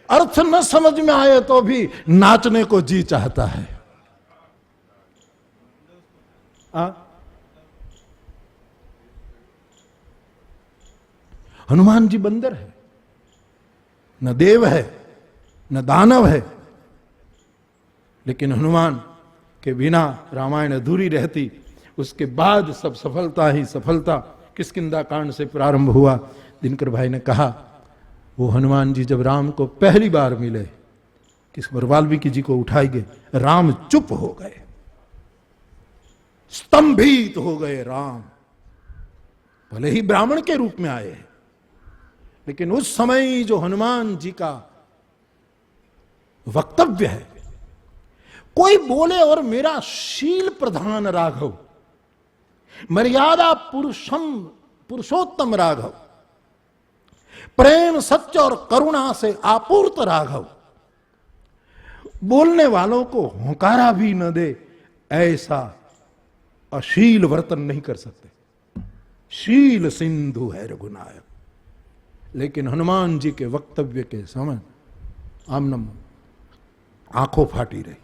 Speaker 1: अर्थ न समझ में आए तो भी नाचने को जी चाहता है. हनुमान जी बंदर है, न देव है न दानव है, लेकिन हनुमान के बिना रामायण अधूरी रहती. उसके बाद सब सफलता ही सफलता. किष्किंधा कांड से प्रारंभ हुआ. दिनकर भाई ने कहा वो हनुमान जी जब राम को पहली बार मिले, किस पर वाल्मीकि जी को उठाई गए, राम चुप हो गए, स्तंभित हो गए. राम भले ही ब्राह्मण के रूप में आए हैं, लेकिन उस समय जो हनुमान जी का वक्तव्य है, कोई बोले और मेरा शील प्रधान राघव, मर्यादा पुरुषोत्तम राघव, प्रेम सत्य और करुणा से आपूर्त राघव, बोलने वालों को होकारा भी न दे, ऐसा अशील वर्तन नहीं कर सकते. शील सिंधु है रघुनायक. लेकिन हनुमान जी के वक्तव्य के समय आमनम आंखों फाटी रही.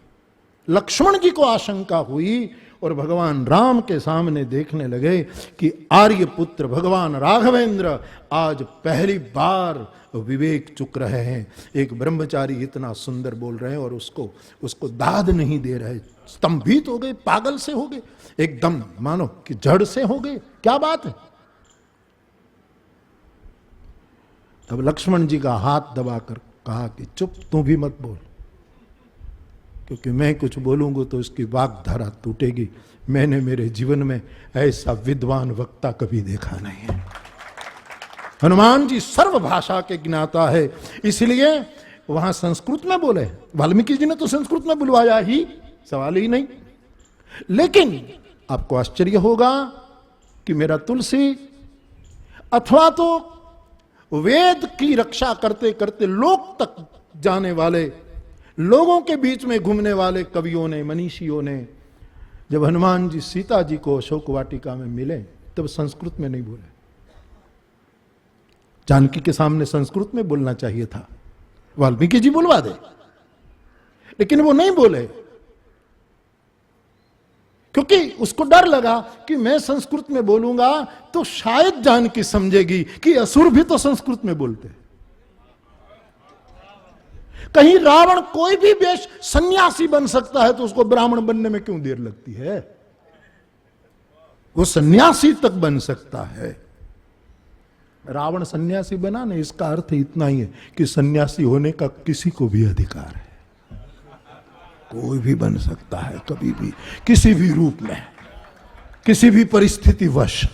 Speaker 1: लक्ष्मण जी को आशंका हुई और भगवान राम के सामने देखने लगे कि आर्यपुत्र भगवान राघवेंद्र आज पहली बार विवेक चुक रहे हैं. एक ब्रह्मचारी इतना सुंदर बोल रहे हैं और उसको दाद नहीं दे रहे. स्तंभित हो गए, पागल से हो गए, एकदम मानो कि जड़ से हो गए. क्या बात है? तब लक्ष्मण जी का हाथ दबाकर कहा कि चुप, तू भी मत बोल, क्योंकि मैं कुछ बोलूंगा तो उसकी वाग्धारा टूटेगी. मैंने मेरे जीवन में ऐसा विद्वान वक्ता कभी देखा नहीं है. हनुमान जी सर्व भाषा के ज्ञाता है, इसलिए वहां संस्कृत में बोले. वाल्मीकि जी ने तो संस्कृत में बुलवाया ही, सवाल ही नहीं. लेकिन आपको आश्चर्य होगा कि मेरा तुलसी अथवा तो वेद की रक्षा करते करते लोक तक जाने वाले, लोगों के बीच में घूमने वाले कवियों ने, मनीषियों ने, जब हनुमान जी सीता जी को अशोक वाटिका में मिले तब संस्कृत में नहीं बोले। जानकी के सामने संस्कृत में बोलना चाहिए था, वाल्मीकि जी बुलवा दे, लेकिन वो नहीं बोले, क्योंकि उसको डर लगा कि मैं संस्कृत में बोलूंगा तो शायद जानकी समझेगी कि असुर भी तो संस्कृत में बोलते। कहीं रावण कोई भी वेश सन्यासी बन सकता है तो उसको ब्राह्मण बनने में क्यों देर लगती है? वो सन्यासी तक बन सकता है। रावण सन्यासी बना नहीं, इसका अर्थ इतना ही है कि सन्यासी होने का किसी को भी अधिकार है। कोई भी बन सकता है कभी भी, किसी भी रूप में, किसी भी परिस्थिति वश,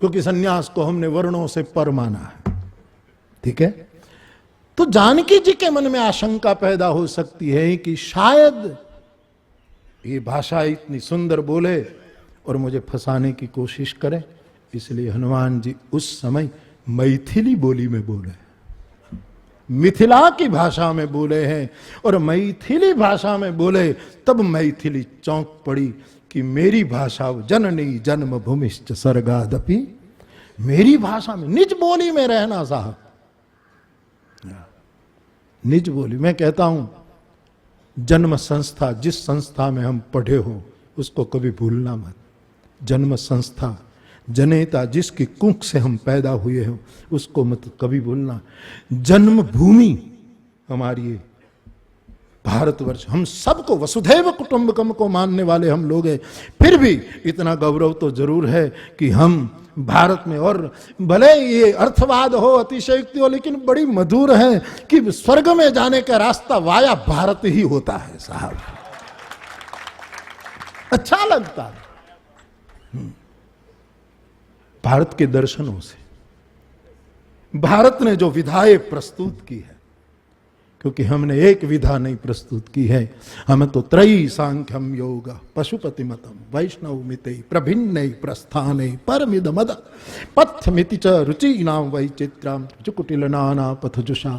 Speaker 1: क्योंकि सन्यास को हमने वर्णों से पर माना है। ठीक है, तो जानकी जी के मन में आशंका पैदा हो सकती है कि शायद ये भाषा इतनी सुंदर बोले और मुझे फंसाने की कोशिश करे, इसलिए हनुमान जी उस समय मैथिली बोली में बोले, मिथिला की भाषा में बोले हैं। और मैथिली भाषा में बोले तब मैथिली चौंक पड़ी कि मेरी भाषा जननी जन्म भूमिश्च सर्गादपि, मेरी भाषा में, निज बोली में रहना साहब, निज बोली। मैं कहता हूं जन्म संस्था, जिस संस्था में हम पढ़े हो उसको कभी भूलना मत। जन्म संस्था, जनेता जिसकी कुख से हम पैदा हुए हो उसको मत कभी भूलना। जन्मभूमि हमारी ये भारतवर्ष, हम सबको वसुधैव कुटुंबकम को मानने वाले हम लोग हैं, फिर भी इतना गौरव तो जरूर है कि हम भारत में, और भले ये अर्थवाद हो, अतिशयोक्ति हो, लेकिन बड़ी मधुर है कि स्वर्ग में जाने का रास्ता वाया भारत ही होता है साहब। अच्छा लगता है भारत के दर्शनों से। भारत ने जो विधाएं प्रस्तुत की है, क्योंकि हमने एक विधा नहीं प्रस्तुत की है, हमें तो त्रयी सांख्यम योग पशुपति मतम वैष्णव मिते प्रभिन्न प्रस्थाने परमिद मद पथमिति च रुचि नाम वैचित्राम चुकुटिल नाना पथजुषा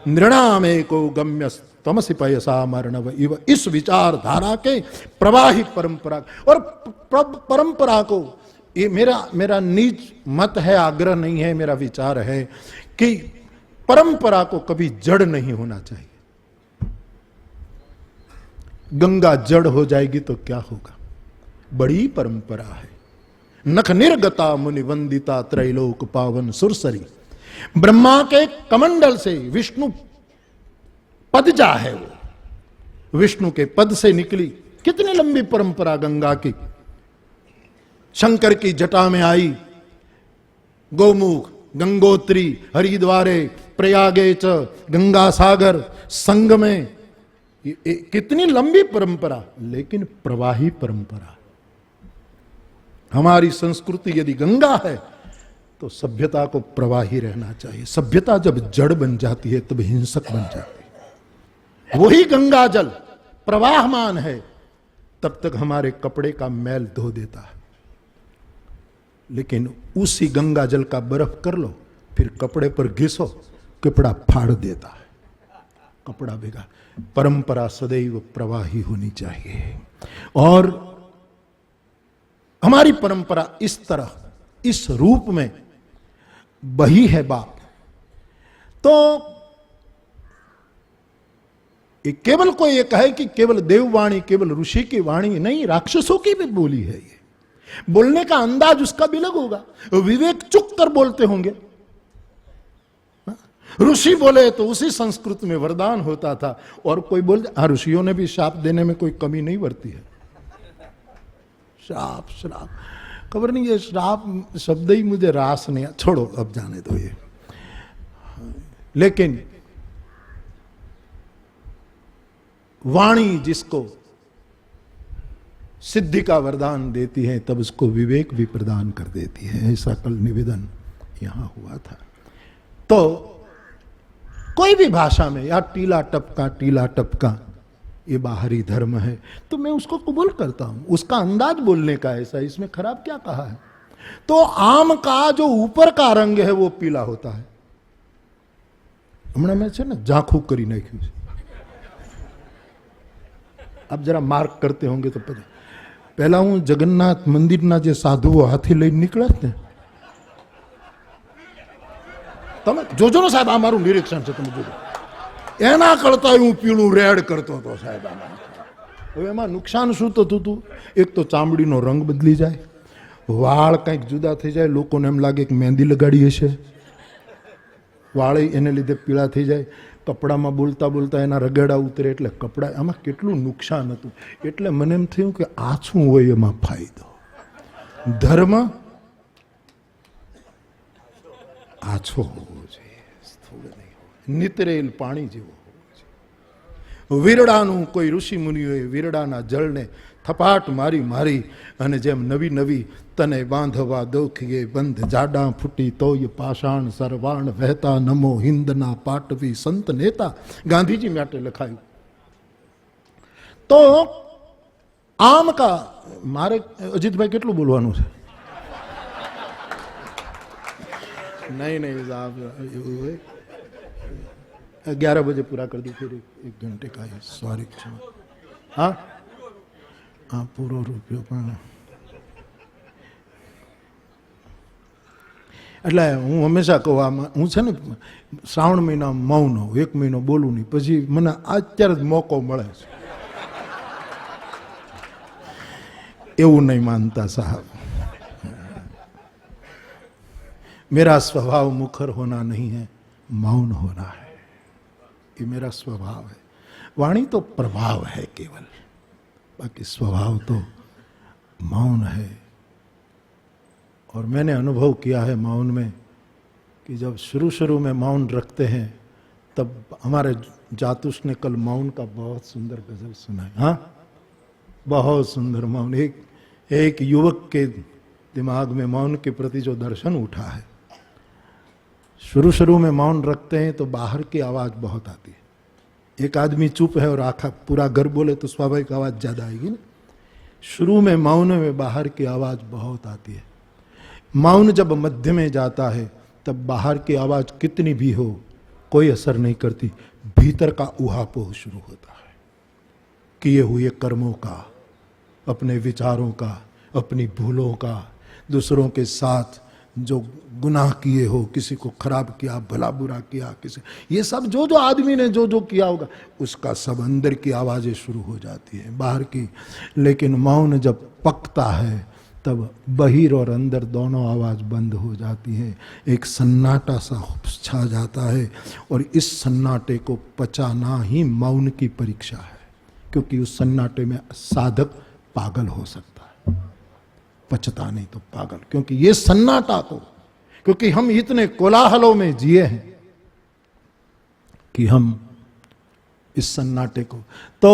Speaker 1: नृणाम एको गम्य तमसि पयसा मरणव इव। इस विचारधारा के प्रवाही परंपरा, और परंपरा को, ये मेरा निज मत है, आग्रह नहीं है, मेरा विचार है कि परंपरा को कभी जड़ नहीं होना चाहिए। गंगा जड़ हो जाएगी तो क्या होगा? बड़ी परंपरा है। नख निर्गता मुनि वंदिता त्रैलोक पावन सुरसरी, ब्रह्मा के कमंडल से विष्णु पदजा है, वो विष्णु के पद से निकली। कितनी लंबी परंपरा गंगा की। शंकर की जटा में आई, गौमुख, गंगोत्री, हरिद्वारे, प्रयागे च, गंगा सागर, संग में, कितनी लंबी परंपरा, लेकिन प्रवाही परंपरा। हमारी संस्कृति यदि गंगा है तो सभ्यता को प्रवाही रहना चाहिए। सभ्यता जब जड़ बन जाती है तब हिंसक बन जाती है। वही गंगा जल प्रवाहमान है, तब तक हमारे कपड़े का मैल धो देता है, लेकिन उसी गंगा जल का बर्फ कर लो, फिर कपड़े पर घिसो, कपड़ा फाड़ देता है, कपड़ा भिगा। परंपरा सदैव प्रवाही होनी चाहिए। और हमारी परंपरा इस तरह, इस रूप में बही है बाप, तो केवल कोई ये कहे कि केवल देववाणी, केवल ऋषि की वाणी नहीं, राक्षसों की भी बोली है ये। बोलने का अंदाज उसका भी अलग होगा, विवेक चुक कर बोलते होंगे। ऋषि बोले तो उसी संस्कृत में वरदान होता था, और कोई बोल, ऋषियों ने भी श्राप देने में कोई कमी नहीं बरती है। श्राप श्राप खबर नहीं, ये श्राप शब्द ही मुझे रास नहीं, छोड़ो अब जाने दो ये। लेकिन वाणी जिसको सिद्धि का वरदान देती है, तब उसको विवेक भी प्रदान कर देती है। ऐसा कल निवेदन यहां हुआ था। तो कोई भी भाषा में, या टीला टपका ये बाहरी धर्म है, तो मैं उसको कबूल करता हूं। उसका अंदाज बोलने का ऐसा, इसमें खराब क्या कहा है? तो आम का जो ऊपर का रंग है वो पीला होता है। हमें से ना झांखू करी नहीं, अब जरा मार्क करते होंगे तो पता। પહેલા હું જગન્નાથ મંદિરના જે સાધુઓ હાથી લઈને નીકળ્યા ને, તમે જોજો ને સાહેબ, આ મારું નિરીક્ષણ છે, તમે જોજો, એના કરતા હું પીળું રેડ કરતો હતો સાહેબ આમાં. હવે એમાં નુકસાન શું થતું હતું? એક તો ચામડીનો રંગ બદલી જાય, વાળ કંઈક જુદા થઈ જાય, લોકોને એમ લાગે કે મહેંદી લગાડી હશે, વાળ એને લીધે પીળા થઈ જાય, કપડામાં બોલતા બોલતા એના રગડા ઉતરે, એટલે કપડા, આમાં કેટલું નુકસાન હતું. એટલે મને એમ થયું કે આછું હોય એમાં ફાયદો. ધર્મ આછો હોવો જોઈએ, સ્થૂળ નહીં, નિતરેલ પાણી જેવો હોવો જોઈએ. વીરડાનું કોઈ ઋષિ મુનિઓએ વીરડાના જળને થપાટ મારી મારી અને જેમ નવી નવી તને બાંધવા દોખીએ બંધ જાડા ફૂટી તોય પાષાણ સરવાણ વહેતા નમો હિન્દના પાટવી સંત નેતા, ગાંધીજી માટે લખાયું. તો આમ કા મારે અજીતભાઈ કેટલું બોલવાનું છે? नहीं नहीं साहब, 11 बजे पूरा कर दी, फिर 1 घंटे का है, सॉरी. हाँ हाँ, पूरा रुपये પણ એટલે હું હંમેશા કહું, આમાં હું છે ને શ્રાવણ મહિના મૌન હોઉં, 1 મહિનો બોલું નહીં, પછી મને અત્યારે જ મોકો મળે છે. એવું નહીં માનતા સાहब, मेरा स्वभाव मुखर होना नहीं है, मौन होना है, ये मेरा स्वभाव है. वाणी तो प्रभाव है केवल, बाकी स्वभाव तो मौन है. और मैंने अनुभव किया है मौन में कि जब शुरू शुरू में मौन रखते हैं, तब हमारे जातुष ने कल मौन का बहुत सुंदर गजल सुनाया. हाँ, बहुत सुंदर मौन. एक युवक के दिमाग में मौन के प्रति जो दर्शन उठा है, शुरू शुरू में मौन रखते हैं तो बाहर की आवाज बहुत आती है. एक आदमी चुप है और आखा पूरा घर बोले तो स्वाभाविक आवाज ज्यादा आएगी ना. शुरू में मौन में बाहर की आवाज बहुत आती है. मौन जब मध्य में जाता है तब बाहर की आवाज कितनी भी हो कोई असर नहीं करती, भीतर का उहापोह शुरू होता है. किए हुए कर्मों का, अपने विचारों का, अपनी भूलों का, दूसरों के साथ जो गुनाह किए हो, किसी को खराब किया, भला बुरा किया, किसी, ये सब जो जो आदमी ने जो जो किया होगा, उसका सब अंदर की आवाज़ें शुरू हो जाती हैं, बाहर की. लेकिन मौन जब पकता है तब बहिर और अंदर दोनों आवाज़ बंद हो जाती है. एक सन्नाटा सा छा जाता है, और इस सन्नाटे को पचाना ही मौन की परीक्षा है. क्योंकि उस सन्नाटे में साधक पागल हो सकता है, पचता नहीं तो पागल. क्योंकि ये सन्नाटा तो, क्योंकि हम इतने कोलाहलों में जिए हैं कि हम इस सन्नाटे को, तो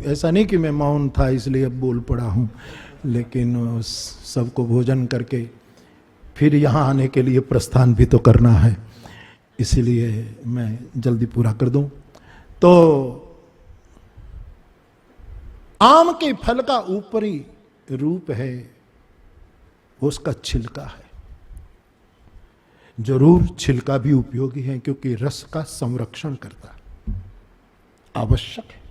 Speaker 1: ऐसा नहीं कि मैं मौन था इसलिए अब बोल पड़ा हूँ, लेकिन सबको भोजन करके फिर यहाँ आने के लिए प्रस्थान भी तो करना है, इसीलिए मैं जल्दी पूरा कर दूं. तो आम के फल का ऊपरी रूप है, वो उसका छिलका है. जरूर छिलका भी उपयोगी है, क्योंकि रस का संरक्षण करता है, आवश्यक है.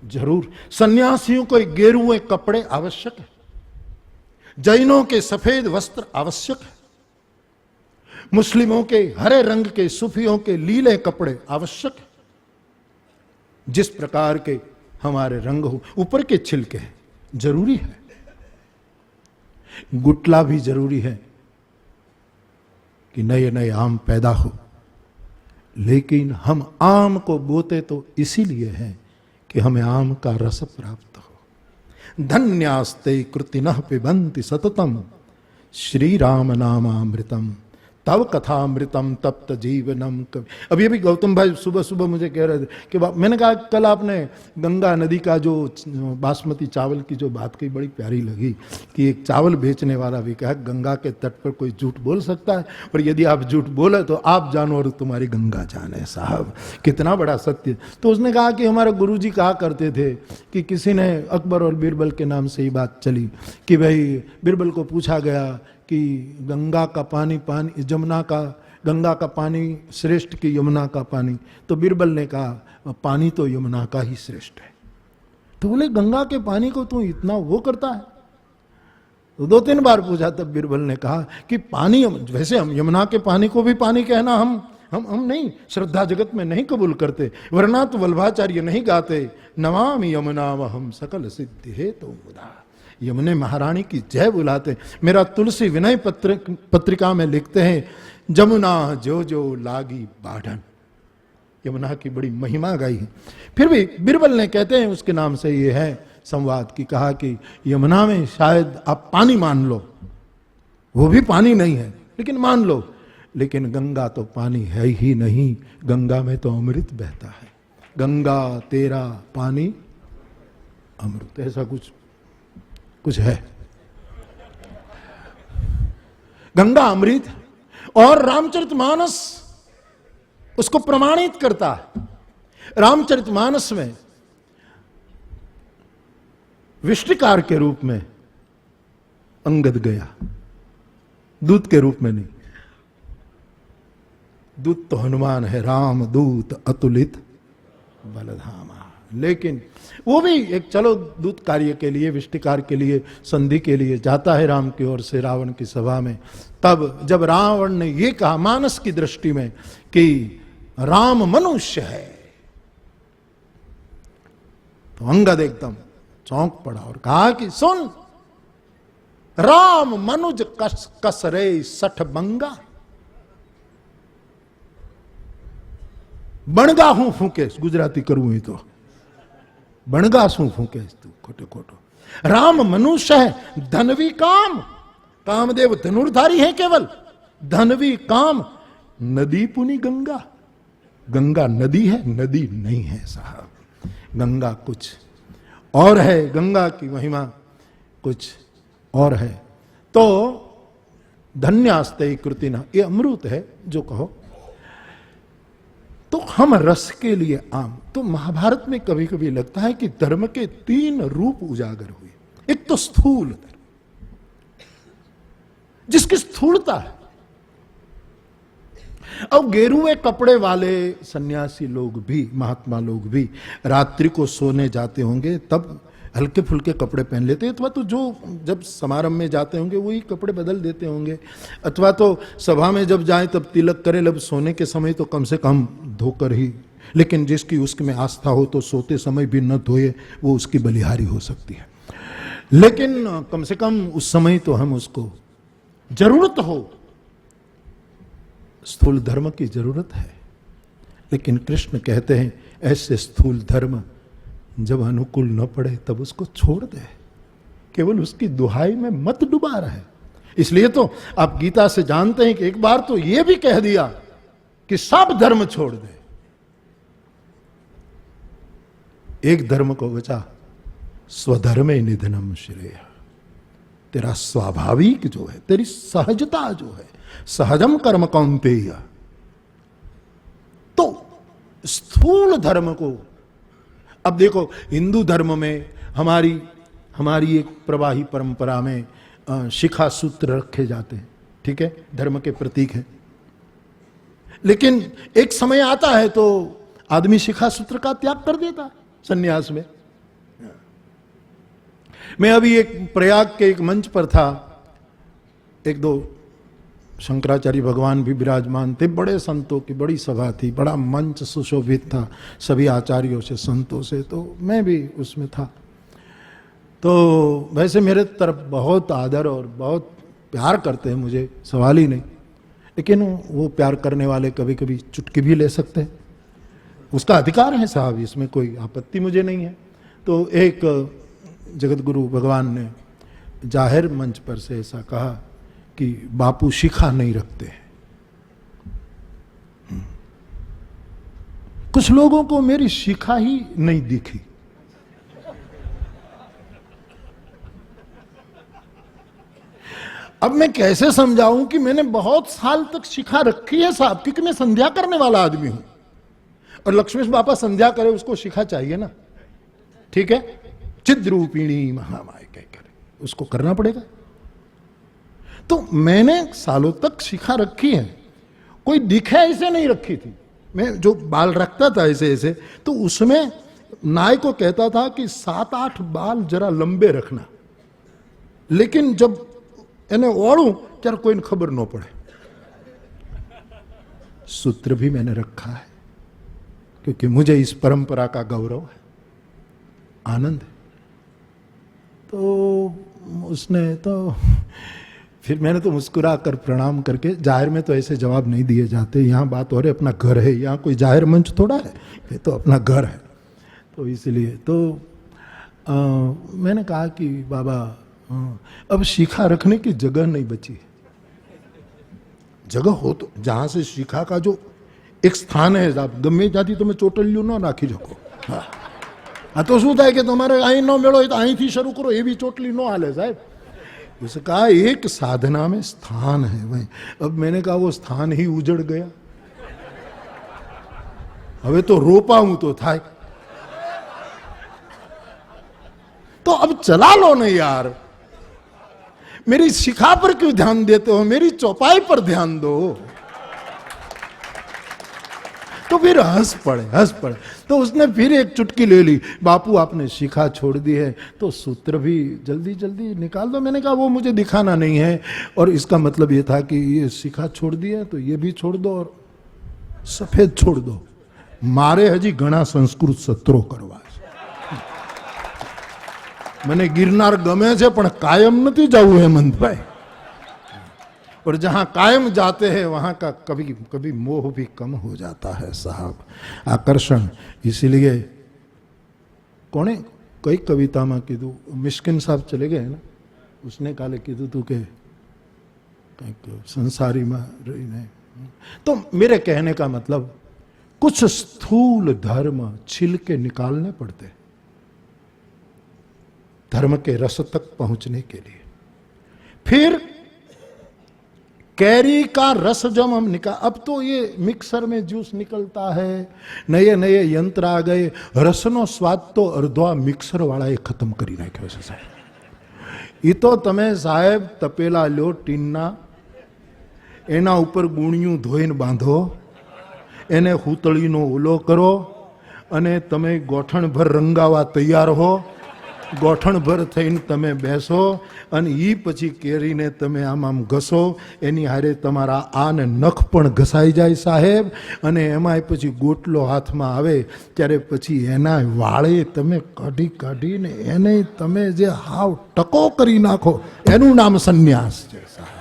Speaker 1: जरूर सन्यासियों को गेरुए कपड़े आवश्यक है, जैनों के सफेद वस्त्र आवश्यक है, मुस्लिमों के हरे रंग के, सूफियों के लीले कपड़े आवश्यक है. जिस प्रकार के हमारे रंग हो, ऊपर के छिलके हैं, जरूरी है. गुटला भी जरूरी है कि नए नए आम पैदा हो, लेकिन हम आम को बोते तो इसीलिए हैं कि हमें आम का रस प्राप्त हो. धन्यास्ते कृतिनः पिबन्ति सततम श्री राम नामामृतम तव कथामृतम तप्त जीवनम. अभी अभी गौतम भाई सुबह सुबह मुझे कह रहे थे कि मैंने कहा कल आपने गंगा नदी का जो बासमती चावल की जो बात कही बड़ी प्यारी लगी, कि एक चावल बेचने वाला भी कहा गंगा के तट पर कोई झूठ बोल सकता है, और यदि आप झूठ बोले तो आप जानो और तुम्हारी गंगा जाने. साहब कितना बड़ा सत्य. तो उसने कहा कि हमारे गुरुजी कहा करते थे कि किसी ने अकबर और बीरबल के नाम से ही बात चली कि भाई बीरबल को पूछा गया कि गंगा का पानी जमुना का, गंगा का पानी श्रेष्ठ कि यमुना का पानी, तो बीरबल ने कहा पानी तो यमुना का ही श्रेष्ठ है. तो बोले गंगा के पानी को तू इतना वो करता है? तो 2-3 बार पूछा, तब बीरबल ने कहा कि पानी, वैसे हम यमुना के पानी को भी पानी कहना हम नहीं, श्रद्धा जगत में नहीं कबूल करते, वरना तो वल्लभाचार्य नहीं गाते, नमामि यमुना वहम सकल सिद्धि है तो मुदा, यमुने महारानी की जय बुलाते। मेरा तुलसी विनय पत्रिका में लिखते हैं, जमुना जो जो लागी बाढ़न, यमुना की बड़ी महिमा गाई है। फिर भी बीरबल ने, कहते हैं उसके नाम से ये है संवाद की, कहा कि यमुना में शायद आप पानी मान लो, वो भी पानी नहीं है लेकिन मान लो, लेकिन गंगा तो पानी है ही नहीं, गंगा में तो अमृत बहता है, गंगा तेरा पानी अमृत, ऐसा कुछ है। गंगा अमृत, और रामचरितमानस उसको प्रमाणित करता है। रामचरितमानस में विष्टिकार के रूप में अंगद गया, दूत के रूप में नहीं। दूत तो हनुमान है, राम दूत अतुलित बलधामा, लेकिन वो भी एक, चलो दूत कार्य के लिए, विष्टिकार के लिए, संधि के लिए जाता है राम की ओर से रावण की सभा में। तब जब रावण ने ये कहा मानस की दृष्टि में कि राम मनुष्य है, तो अंगद एकदम चौंक पड़ा और कहा कि सुन, राम मनुज कसरे 60 बंगा, बणगा हूं फूके, गुजराती करूं तो बणगा सू फूके तू खोटो खोटो। राम मनुष्य है, धनवी काम, कामदेव धनुर्धारी है केवल, धनवी काम, नदी पुनी गंगा, गंगा नदी है, नदी नहीं है साहब, गंगा कुछ और है, गंगा की महिमा कुछ और है। तो धन्यास्ते कृतिना, ये अमृत है जो कहो। तो हम रस के लिए आम, तो महाभारत में कभी कभी लगता है कि धर्म के 3 रूप उजागर हुए। एक तो स्थूल धर्म, जिसकी स्थूलता है। अब गेरुए कपड़े वाले सन्यासी लोग भी, महात्मा लोग भी रात्रि को सोने जाते होंगे तब हल्के फुल्के कपड़े पहन लेते हैं, अथवा तो जो जब समारंभ में जाते होंगे वही कपड़े बदल देते होंगे, अथवा तो सभा में जब जाए तब तिलक करे, लब सोने के समय तो कम से कम धोकर ही, लेकिन जिसकी उसके में आस्था हो तो सोते समय भी न धोए, वो उसकी बलिहारी हो सकती है। लेकिन कम से कम उस समय तो हम उसको, जरूरत हो, स्थूल धर्म की जरूरत है। लेकिन कृष्ण कहते हैं ऐसे स्थूल धर्म जब अनुकूल न पड़े तब उसको छोड़ दे, केवल उसकी दुहाई में मत डुबा रहे। इसलिए तो आप गीता से जानते हैं कि एक बार तो यह भी कह दिया कि सब धर्म छोड़ दे, एक धर्म को बचा, स्वधर्मे निधनम श्रेय, तेरा स्वाभाविक जो है, तेरी सहजता जो है, सहजम कर्म कौन्तेय। तो स्थूल धर्म को, अब देखो हिंदू धर्म में हमारी एक प्रवाही परंपरा में शिखा सूत्र रखे जाते हैं, ठीक है, धर्म के प्रतीक है। लेकिन एक समय आता है तो आदमी शिखा सूत्र का त्याग कर देता है सन्यास में। मैं अभी एक प्रयाग के एक मंच पर था, 1-2 शंकराचार्य भगवान भी विराजमान थे, बड़े संतों की बड़ी सभा थी, बड़ा मंच सुशोभित था सभी आचार्यों से, संतों से, तो मैं भी उसमें था। तो वैसे मेरे तरफ बहुत आदर और बहुत प्यार करते हैं मुझे, सवाल ही नहीं, लेकिन वो प्यार करने वाले कभी कभी चुटकी भी ले सकते हैं, उसका अधिकार है साहब, इसमें कोई आपत्ति मुझे नहीं है। तो एक जगत गुरु भगवान ने जाहिर मंच पर से ऐसा कहा कि बापू शिखा नहीं रखते हैं। कुछ लोगों को मेरी शिखा ही नहीं दिखी। अब मैं कैसे समझाऊं कि मैंने बहुत साल तक शिखा रखी है साहब, क्योंकि मैं संध्या करने वाला आदमी हूं, और लक्ष्मीश बापा संध्या करे उसको शिखा चाहिए ना, ठीक है, चिद्रूपिणी महामाया कहकर उसको करना पड़ेगा। तो मैंने सालों तक शिखा रखी है, कोई दिखे ऐसे नहीं रखी थी। मैं जो बाल रखता था ऐसे ऐसे, तो उसमें नाई को कहता था कि 7-8 बाल जरा लंबे रखना, लेकिन जब इन्हें ओढ़ूं त्यार कोई खबर न पड़े। सूत्र भी मैंने रखा है क्योंकि मुझे इस परंपरा का गौरव है, आनंद है। तो उसने तो फिर मैंने तो मुस्कुरा कर प्रणाम करके, जाहिर में तो ऐसे जवाब नहीं दिए जाते, यहाँ बात हो रही अपना घर है, यहाँ कोई जाहिर मंच थोड़ा है, ये तो अपना घर है। तो इसलिए तो मैंने कहा कि बाबा अब शिखा रखने की जगह नहीं बची। जगह हो तो जहां से शिखा का जो एक स्थान है, आप गमे जाती તમે ચોટલિયું ન નાખી શકો। આ તો શું થાય કે તમારે અહીં ન મેળો તો અહીંથી શરૂ કરો, એવી ચોટલી ન હાલે સાહેબ। उसे कहा एक साधना में स्थान है भाई। अब मैंने कहा वो स्थान ही उजड़ गया, હવે तो रोपाऊं तो था। तो अब चला लो नहीं यार, मेरी शिखा पर क्यों ध्यान देते हो, मेरी चौपाई पर ध्यान दो। तो फिर हंस पड़े। तो उसने फिर एक चुटकी ले ली, बापू आपने शिखा छोड़ दी है तो सूत्र भी जल्दी जल्दी निकाल दो। मैंने कहा वो मुझे दिखाना नहीं है, और इसका मतलब ये था कि ये शिखा छोड़ दी है तो ये भी छोड़ दो और सफेद छोड़ दो। मारे हजी घना संस्कृत सत्रो करवा। મને गिरनार गमे છે પણ कायम नहीं जाऊँ हेमंत भाई। और जहां कायम जाते हैं वहां का कभी कभी मोह भी कम हो जाता है साहब, आकर्षण। इसीलिए कोने कई कविता में कीधु, मिश्किन साहब चले गए ना, उसने काले कीधु तू के संसारी में रही। तो मेरे कहने का मतलब कुछ स्थूल धर्म छिलके निकालने पड़ते धर्म के रस तक पहुंचने के लिए। फिर कैरी का रस जब हम निकाल, अब तो ये मिक्सर में जूस निकलता है, नए नए यंत्र आ गए, रसनो स्वाद तो अर्धवा मिक्सर वाला ये खत्म करी नाख्यो छे साहेब। ये तो तमे साहेब तपेला लो टीनना, एना ऊपर गुणियों धोईने बांधो, एने हूतळीनो ओलो करो, अने तमे गोठण भर रंगावा तैयार हो, गोठण भर थईने तमे बेसो, अने ई पछी केरीने तमे आम आम घसो, एनी हारे तमारा आ ने नख पण घसाई जाय साहेब। अने एमाय पछी गोटलो हाथमां आवे त्यारे पछी एना वाळे तमे काढी काढीने एने तमे जे हाव टको करी नाखो, एनुं नाम संन्यास छे साहेब।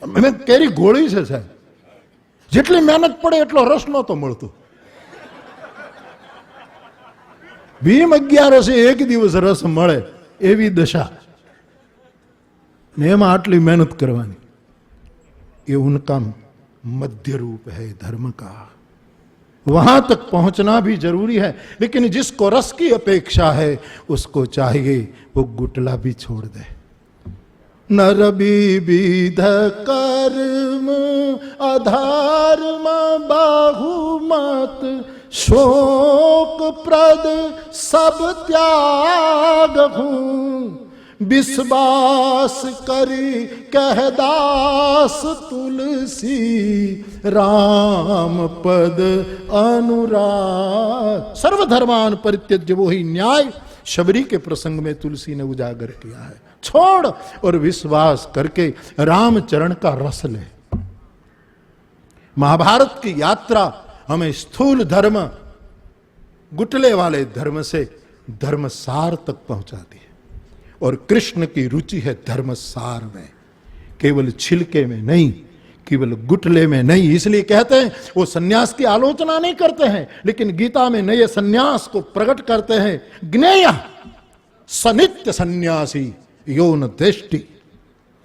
Speaker 1: मैंने केरी घोળી છે સાહેબ, જેટલી મહેનત પડે એટલો રસ નહોતો મળતો। ભીમ 11 એક દિવસ રસ મળે એવી દશા, ને એમાં આટલી મહેનત કરવાની। ये उनका मध्य रूप है धर्म का, वहां तक पहुंचना भी जरूरी है। लेकिन जिसको रस की अपेक्षा है उसको चाहिए वो गुटला भी छोड़ दे। नर विविध कर्म अधर्म बाहुमत, शोक प्रद सब त्याग हूं, विश्वास करी कहदास तुलसी, राम पद अनुराग। सर्वधर्मान परित्यज्य वो ही न्याय शबरी के प्रसंग में तुलसी ने उजागर किया है। छोड़ और विश्वास करके राम चरण का रस ले। महाभारत की यात्रा हमें स्थूल धर्म, गुटले वाले धर्म से धर्म सार तक पहुंचाती है, और कृष्ण की रुचि है धर्म सार में, केवल छिलके में नहीं, केवल गुटले में नहीं। इसलिए कहते हैं वो सन्यास की आलोचना नहीं करते हैं, लेकिन गीता में नए सन्यास को प्रकट करते हैं। ज्ञेय सनित्य सन्यासी यो न दृष्टि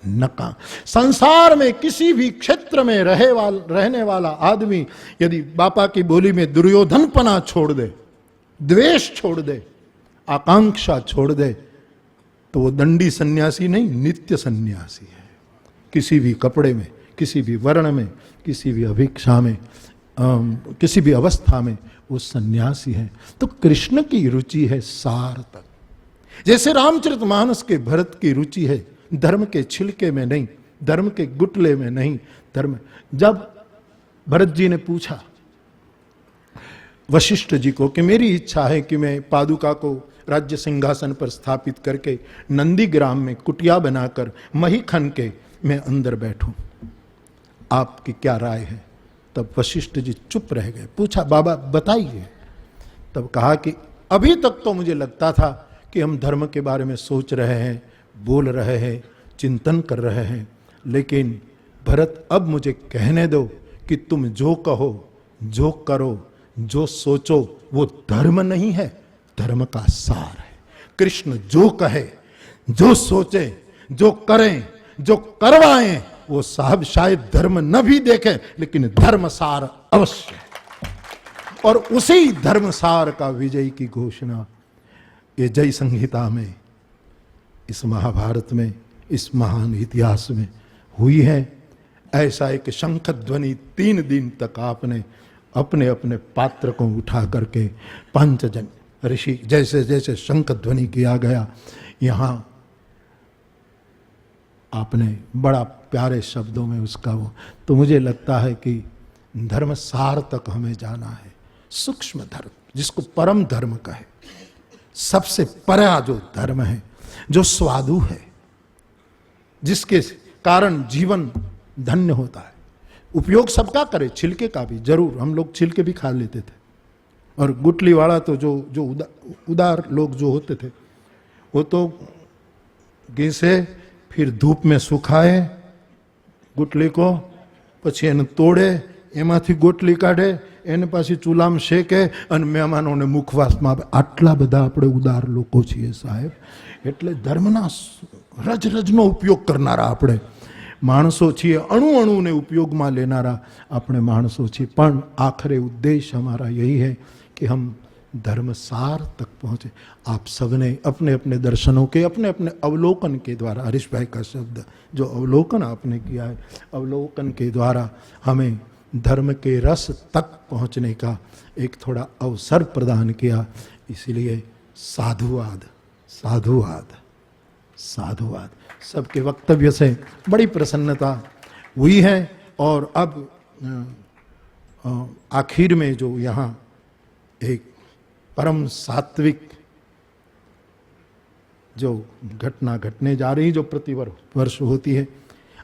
Speaker 1: नका। संसार में किसी भी क्षेत्र में रहने वाला आदमी यदि बापा की बोली में दुर्योधनपना छोड़ दे, द्वेष छोड़ दे, आकांक्षा छोड़ दे, तो वो दंडी सन्यासी नहीं, नित्य सन्यासी है। किसी भी कपड़े में, किसी भी वर्ण में, किसी भी अभिक्षा में, किसी भी अवस्था में वो सन्यासी है। तो कृष्ण की रुचि है सार तक। जैसे रामचरितमानस के भरत की रुचि है धर्म के छिलके में नहीं, धर्म के गुटले में नहीं, धर्म। जब भरत जी ने पूछा वशिष्ठ जी को कि मेरी इच्छा है कि मैं पादुका को राज्य सिंहासन पर स्थापित करके नंदीग्राम में कुटिया बनाकर मही खन के मैं अंदर बैठूं, आपकी क्या राय है? तब वशिष्ठ जी चुप रह गए। पूछा, बाबा बताइए। तब कहा कि अभी तक तो मुझे लगता था कि हम धर्म के बारे में सोच रहे हैं, बोल रहे हैं, चिंतन कर रहे हैं, लेकिन भरत अब मुझे कहने दो कि तुम जो कहो, जो करो, जो सोचो वो धर्म नहीं है, धर्म का सार है। कृष्ण जो कहे, जो सोचे, जो करें, जो करवाएं, वो साहब शायद धर्म न भी देखे लेकिन धर्म सार अवश्य है। और उसी धर्म सार का विजय की घोषणा ये जय संहिता में, इस महाभारत में, इस महान इतिहास में हुई है। ऐसा एक शंख ध्वनि 3 दिन तक आपने अपने अपने पात्र को उठा करके पंचजन ऋषि जैसे जैसे शंख ध्वनि किया गया, यहाँ आपने बड़ा प्यारे शब्दों में उसका वो, तो मुझे लगता है कि धर्म सार तक हमें जाना है। सूक्ष्म धर्म जिसको परम धर्म कहे, सबसे परा जो धर्म है, जो स्वादु है, जिसके कारण जीवन धन्य होता है। उपयोग सबका करे, छिलके का भी जरूर, हम लोग छिलके भी खा लेते थे। और गुटली वाला तो जो उदार लोग जो होते थे वो तो घीसे, फिर धूप में सुखाए गुटली को, પછી એને તોડે, એમાંથી ગોટલી કાઢે, એને પાછી ચૂલામાં શેકે અને મહેમાનોને મુખવાસમાં આપે। આટલા બધા આપણે ઉદાર લોકો છીએ સાહેબ। એટલે ધર્મના રજરજનો ઉપયોગ કરનારા આપણે માણસો છીએ, અણુ અણુને ઉપયોગમાં લેનારા આપણે માણસો છીએ। પણ આખરે ઉદ્દેશ हमारा यही है कि हम धर्म सार तक पहुँचे। आप सबने अपने अपने दर्शनों के, अपने अपने अवलोकन के द्वारा, हरीश भाई का शब्द जो अवलोकन आपने किया है, अवलोकन के द्वारा हमें धर्म के रस तक पहुँचने का एक थोड़ा अवसर प्रदान किया। इसलिए साधुवाद, साधुवाद, साधुवाद। सबके वक्तव्य से बड़ी प्रसन्नता हुई है। और अब आखिर में जो यहाँ एक परम सात्विक जो घटना घटने जा रही, जो प्रतिवर्ष होती है,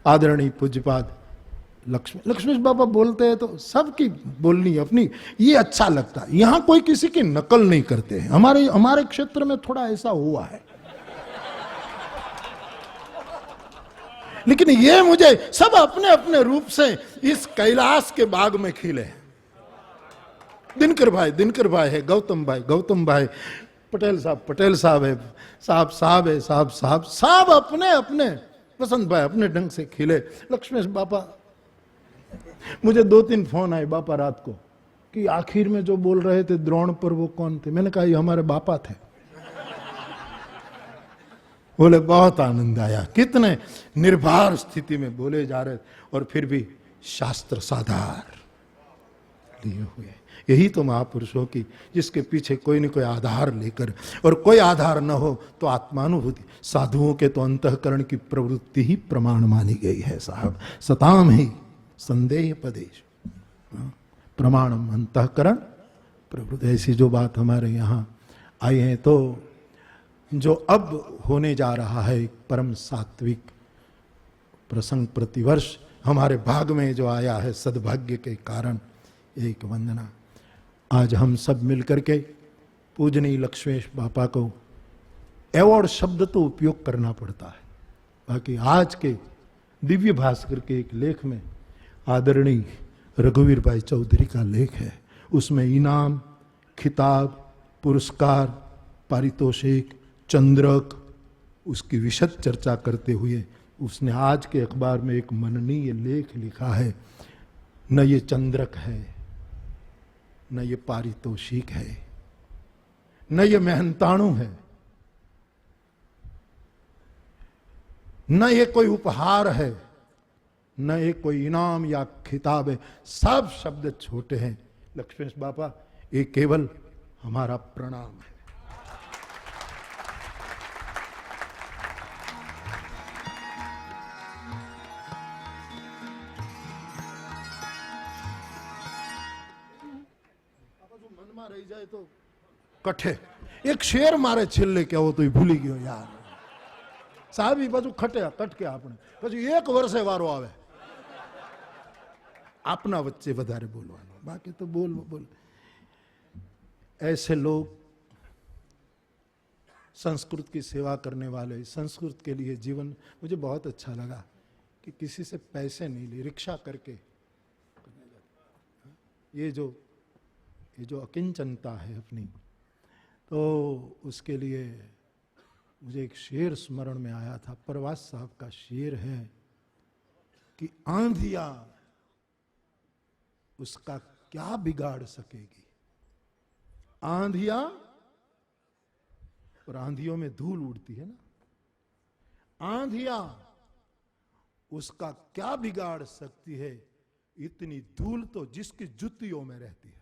Speaker 1: आदरणीय पूज्यपाद लक्ष्मीश बाबा बोलते हैं तो सबकी बोलनी अपनी, ये अच्छा लगता है। यहां कोई किसी की नकल नहीं करते हैं। हमारे क्षेत्र में थोड़ा ऐसा हुआ है, लेकिन ये मुझे सब अपने अपने रूप से इस कैलाश के बाग में खिले हैं। दिनकर भाई है, गौतम भाई, पटेल साहब है, साहब है, साहब सब अपने अपने, वसंत भाई अपने ढंग से खिले। लक्ष्मेश बापा, मुझे 2-3 फोन आए बापा रात को कि आखिर में जो बोल रहे थे द्रोण पर वो कौन थे? मैंने कहा ये हमारे बापा थे। बोले बहुत आनंद आया, कितने निर्भर स्थिति में बोले जा रहे, और फिर भी शास्त्र साधार लिए हुए। यही तो महापुरुषों की, जिसके पीछे कोई न कोई आधार लेकर, और कोई आधार न हो तो आत्मानुभूति। साधुओं के तो अंतःकरण की प्रवृत्ति ही प्रमाण मानी गई है साहब। सताम ही संदेह पदेश प्रमाणम अंतःकरण प्रवृत्ति। ऐसी जो बात हमारे यहाँ आई है, तो जो अब होने जा रहा है एक परम सात्विक प्रसंग, प्रतिवर्ष हमारे भाग में जो आया है सद्भाग्य के कारण, एक वंदना। आज हम सब मिलकर के पूजनीय लक्ष्मेश बापा को अवार्ड शब्द तो उपयोग करना पड़ता है, बाकी आज के दिव्य भास्कर के एक लेख में आदरणीय रघुवीर भाई चौधरी का लेख है। उसमें इनाम, खिताब, पुरस्कार, पारितोषिक, चंद्रक, उसकी विशद चर्चा करते हुए उसने आज के अखबार में एक मननीय लेख लिखा है। न ये चंद्रक है, न ये पारितोषिक है, न ये मेहनताणु है, न ये कोई उपहार है, न ये कोई इनाम या खिताब है। सब शब्द छोटे हैं। लक्ष्मेश बापा, ये केवल हमारा प्रणाम है। જાય તો કઠે. એક શેર મારે છેલ્લે કહેવો તો એ ભૂલી ગયો યાર. સાહેબ એ પાછું ખટે કટકે આપણે પછી 1 વર્ષે વારો આવે. આપના વચ્ચે વધારે બોલવાનું, બાકી તો બોલ. ऐसे लोग संस्कृत की सेवा करने वाले, संस्कृत के लिए जीवन. मुझे बहुत अच्छा लगा कि किसी से पैसे नहीं लिए, रिक्शा करके. ये जो अकिंचनता है अपनी, तो उसके लिए मुझे एक शेर स्मरण में आया था. प्रवास साहब का शेर है कि आंधियां उसका क्या बिगाड़ सकेगी. आंधियां, और आंधियों में धूल उड़ती है ना. आंधियां उसका क्या बिगाड़ सकती है, इतनी धूल तो जिसकी जुतियों में रहती है.